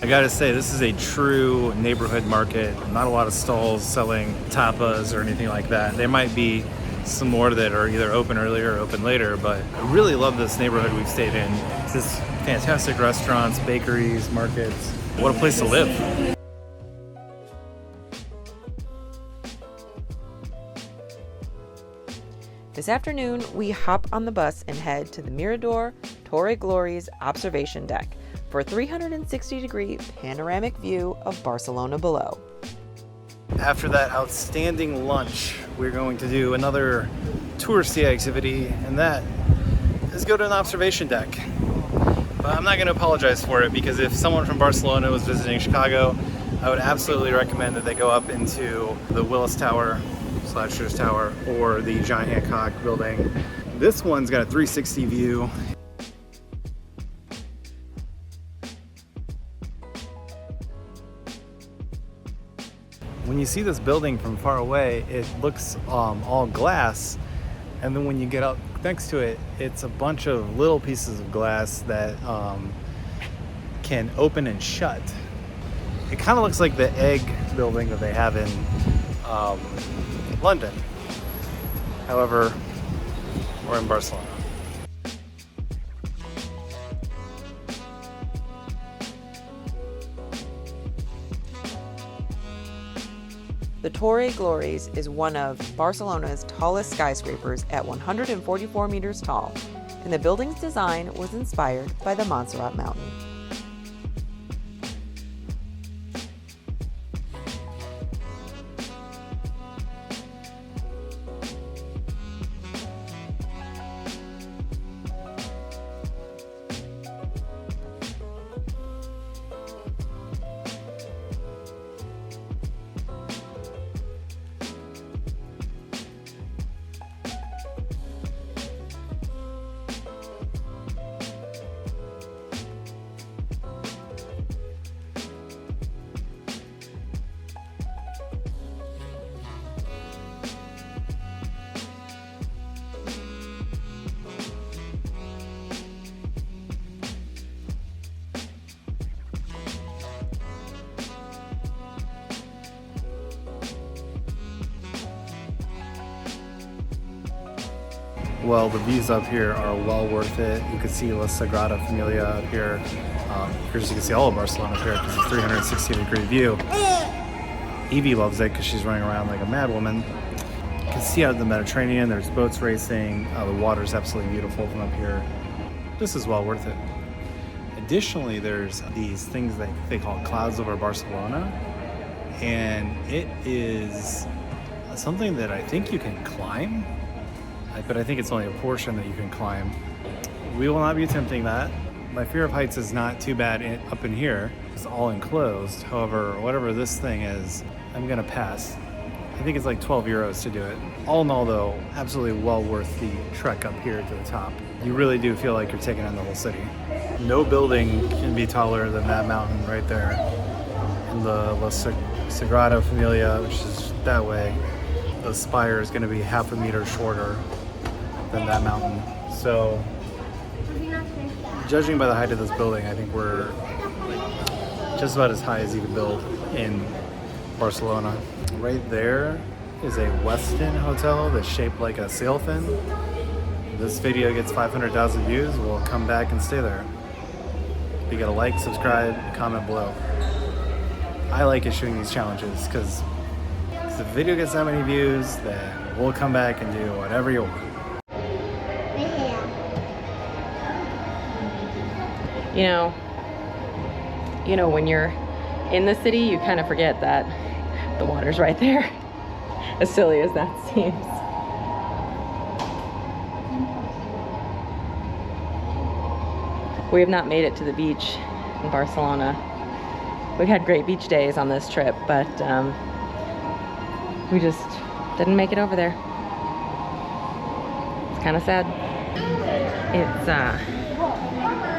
I gotta say, this is a true neighborhood market. Not a lot of stalls selling tapas or anything like that. There might be some more that are either open earlier or open later, but I really love this neighborhood we've stayed in. It's just fantastic restaurants, bakeries, markets. What a place to live. This afternoon, we hop on the bus and head to the Mirador Torre Gloria's observation deck for a 360-degree panoramic view of Barcelona below. After that outstanding lunch, we're going to do another touristy activity, and that is go to an observation deck. But I'm not going to apologize for it, because if someone from Barcelona was visiting Chicago, I would absolutely recommend that they go up into the Willis Tower / Sears Tower or the John Hancock building. This one's got a 360 view. When you see this building from far away, it looks all glass, and then when you get up next to it, it's a bunch of little pieces of glass that can open and shut. It kind of looks like the egg building that they have in London. However, we're in Barcelona. The Torre Glorias is one of Barcelona's tallest skyscrapers at 144 meters tall, and the building's design was inspired by the Montserrat Mountain. Well, the views up here are well worth it. You can see La Sagrada Familia up here. Here's you can see all of Barcelona up here because it's a 360-degree view. Evie loves it because she's running around like a mad woman. You can see out of the Mediterranean, there's boats racing. The water's absolutely beautiful from up here. This is well worth it. Additionally, there's these things that they call clouds over Barcelona, and it is something that I think you can climb, but I think it's only a portion that you can climb. We will not be attempting that. My fear of heights is not too bad up in here. It's all enclosed. However, whatever this thing is, I'm gonna pass. I think it's like 12 euros to do it. All in all though, absolutely well worth the trek up here to the top. You really do feel like you're taking on the whole city. No building can be taller than that mountain right there. And the La Sagrada Familia, which is that way, the spire is gonna be half a meter shorter than that mountain. So, judging by the height of this building, I think we're just about as high as you can build in Barcelona. Right there is a Westin hotel that's shaped like a sailfin. If this video gets 500,000 views, we'll come back and stay there. You gotta like, subscribe, comment below. I like issuing these challenges because if the video gets that many views, then we'll come back and do whatever you want. You know, when you're in the city, you kind of forget that the water's right there. As silly as that seems. We have not made it to the beach in Barcelona. We've had great beach days on this trip, but we just didn't make it over there. It's kind of sad.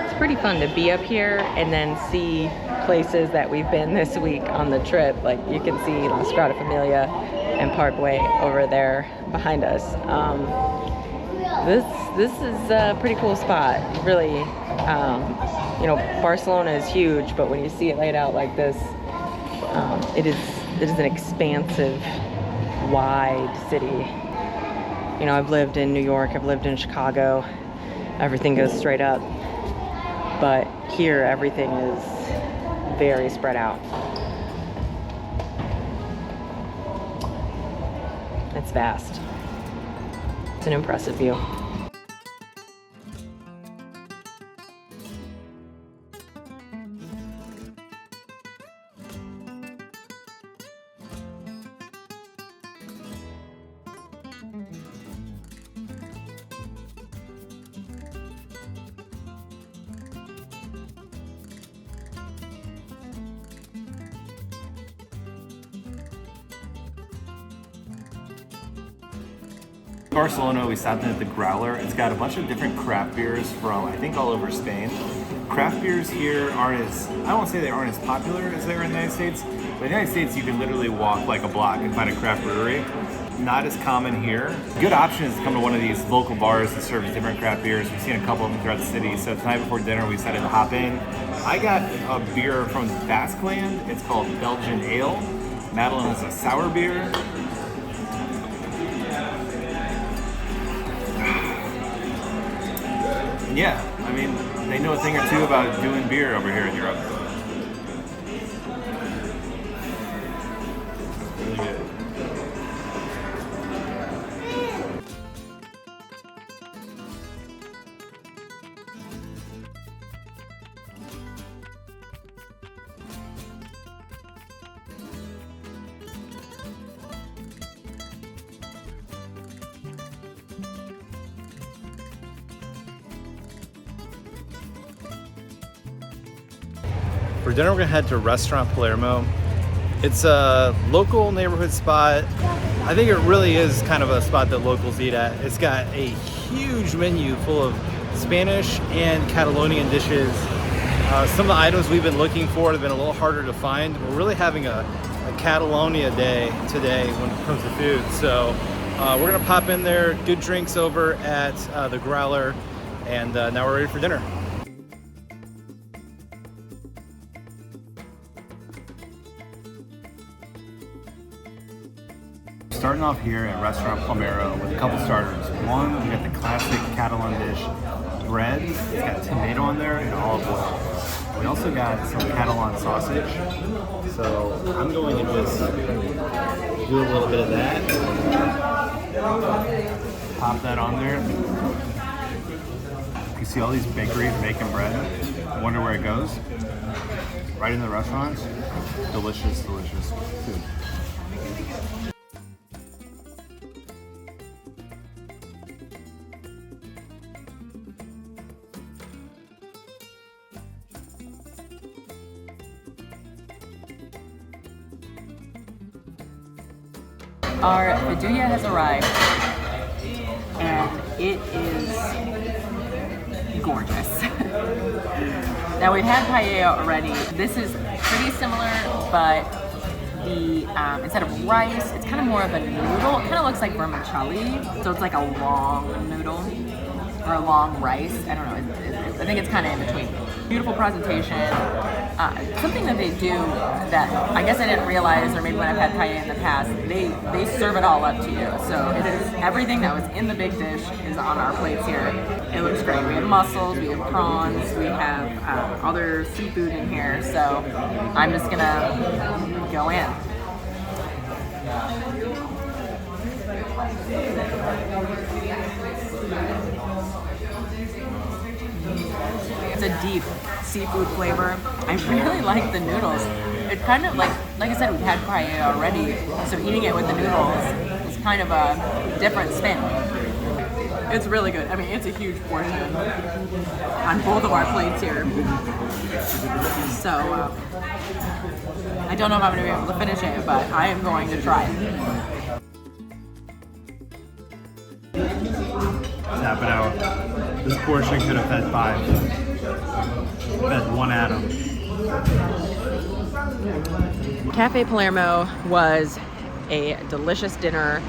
It's pretty fun to be up here and then see places that we've been this week on the trip. Like you can see La Sagrada Familia and Parkway over there behind us. This is a pretty cool spot. Really, you know, Barcelona is huge, but when you see it laid out like this, it is an expansive, wide city. You know, I've lived in New York, I've lived in Chicago. Everything goes straight up. But here, everything is very spread out. It's vast. It's an impressive view. Barcelona, we stopped in at the Growler. It's got a bunch of different craft beers from, I think, all over Spain. Craft beers here aren't as, I won't say they aren't as popular as they are in the United States, but in the United States you can literally walk like a block and find a craft brewery. Not as common here. Good option is to come to one of these local bars that serves different craft beers. We've seen a couple of them throughout the city, so tonight before dinner we decided to hop in. I got a beer from Basque Land. It's called Belgian Ale. Madalyn is a sour beer. Yeah, I mean, they know a thing or two about doing beer over here in Europe. Really good. For dinner, we're gonna head to Restaurant Palermo. It's a local neighborhood spot. I think it really is kind of a spot that locals eat at. It's got a huge menu full of Spanish and Catalonian dishes. Some of the items we've been looking for have been a little harder to find. We're really having a Catalonia day today when it comes to food. So we're gonna pop in there, good drinks over at the Growler, and now we're ready for dinner. starting off here at Restaurant Palmero with a couple starters. One, we got the classic Catalan dish, bread. It's got tomato on there and olive oil. We also got some Catalan sausage. So I'm going to just do a little bit of that. Pop that on there. You see all these bakeries making bread. I wonder where it goes. Right in the restaurants. Delicious, delicious food. Our Vidua has arrived, and it is gorgeous. Now, we've had paella already. This is pretty similar, but the instead of rice, it's kind of more of a noodle. It kind of looks like vermicelli, so it's like a long noodle or a long rice. I don't know. I think it's kind of in between. Beautiful presentation. Something that they do that I guess I didn't realize, or maybe when I've had paella in the past, they serve it all up to you. So it is everything that was in the big dish is on our plates here. It looks great. We have mussels, we have prawns, we have other seafood in here. So I'm just gonna go in. It's a deep seafood flavor. I really like the noodles. It's kind of like I said, we've had paella already, so eating it with the noodles is kind of a different spin. It's really good. I mean, it's a huge portion on both of our plates here. So, I don't know if I'm going to be able to finish it, but I am going to try. Tap it out. This portion could have fed 5. Fed 1 Adam. Cafe Palermo was a delicious dinner.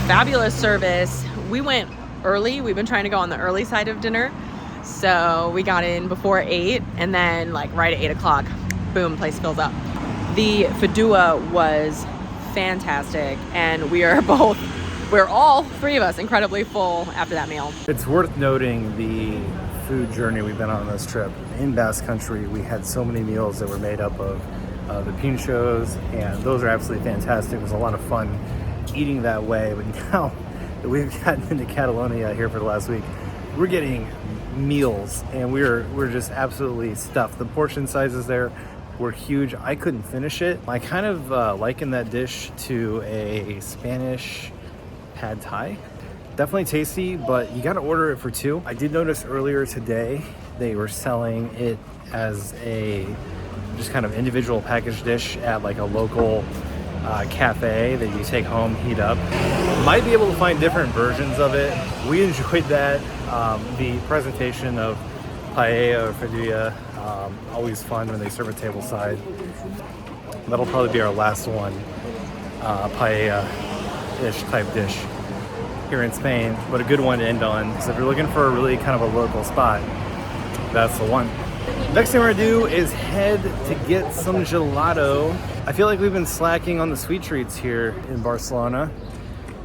Fabulous service. We went early. We've been trying to go on the early side of dinner. So we got in before 8, and then like right at 8 o'clock, boom, place fills up. The Vidua was fantastic, and we're all 3 of us incredibly full after that meal. It's worth noting the food journey we've been on this trip. In Basque Country, we had so many meals that were made up of the pinchos, and those are absolutely fantastic. It was a lot of fun eating that way, but now that we've gotten into Catalonia here for the last week, we're getting meals, and we're just absolutely stuffed. The portion sizes there were huge. I couldn't finish it. I kind of liken that dish to a Spanish pad thai. Definitely tasty, but you gotta order it for 2. I did notice earlier today they were selling it as a just kind of individual packaged dish at like a local cafe that you take home, heat up. Might be able to find different versions of it. We enjoyed that. The presentation of paella or Vidua, always fun when they serve it tableside. That'll probably be our last one, paella-ish type dish here in Spain, but a good one to end on. So if you're looking for a really kind of a local spot, that's the one. Next thing we're gonna do is head to get some gelato. I feel like we've been slacking on the sweet treats here in Barcelona.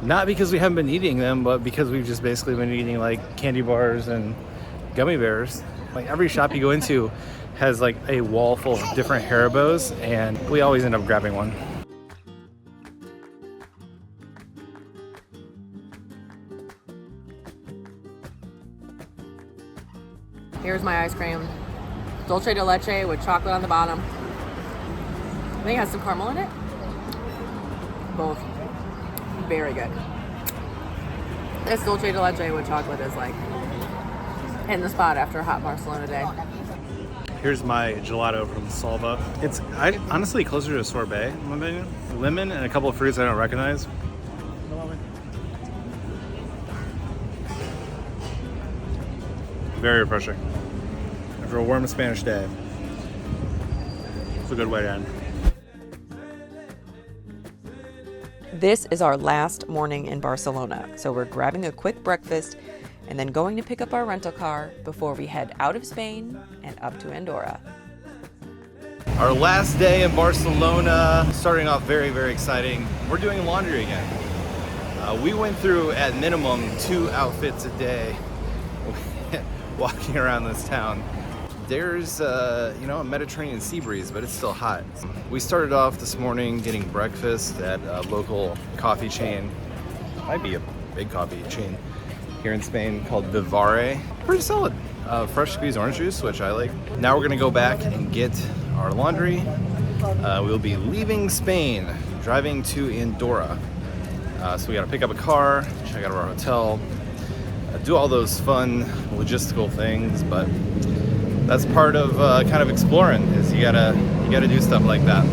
Not because we haven't been eating them, but because we've just basically been eating like candy bars and gummy bears. Like every shop you go into has like a wall full of different Haribos, and we always end up grabbing one. Here's my ice cream. Dulce de leche with chocolate on the bottom. I think it has some caramel in it. Both very good. This dulce de leche with chocolate is like hitting the spot after a hot Barcelona day. Here's my gelato from Salva. It's honestly closer to a sorbet, in my opinion. Lemon and a couple of fruits I don't recognize. Very refreshing. After a warm Spanish day, it's a good way to end. This is our last morning in Barcelona, so we're grabbing a quick breakfast and then going to pick up our rental car before we head out of Spain and up to Andorra. Our last day in Barcelona, starting off very, very exciting. We're doing laundry again. We went through at minimum 2 outfits a day walking around this town. There's a Mediterranean sea breeze, but it's still hot. We started off this morning getting breakfast at a local coffee chain. Might be a big coffee chain here in Spain called Vivare. Pretty solid. Fresh squeezed orange juice, which I like. Now we're gonna go back and get our laundry. We'll be leaving Spain, driving to Andorra. So we gotta pick up a car, check out our hotel, do all those fun logistical things, but that's part of kind of exploring, is you gotta do stuff like that.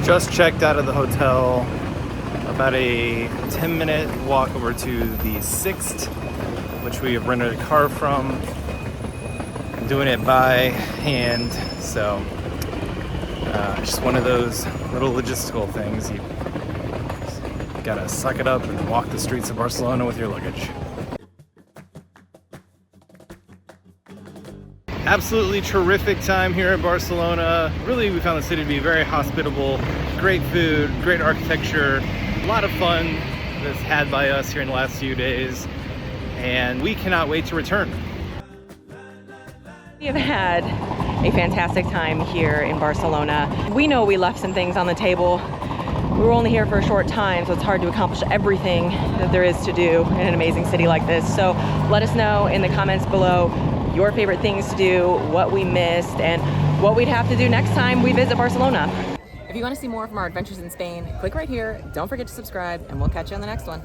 Just checked out of the hotel. About a 10-minute walk over to the Sixt, which we have rented a car from. I'm doing it by hand, so just one of those little logistical things. You gotta suck it up and walk the streets of Barcelona with your luggage. Absolutely terrific time here in Barcelona. Really, we found the city to be very hospitable. Great food, great architecture, a lot of fun that's had by us here in the last few days, and we cannot wait to return. We have had a fantastic time here in Barcelona. We know we left some things on the table. We were only here for a short time, so it's hard to accomplish everything that there is to do in an amazing city like this. So let us know in the comments below your favorite things to do, what we missed, and what we'd have to do next time we visit Barcelona. If you want to see more from our adventures in Spain, click right here. Don't forget to subscribe, and we'll catch you on the next one.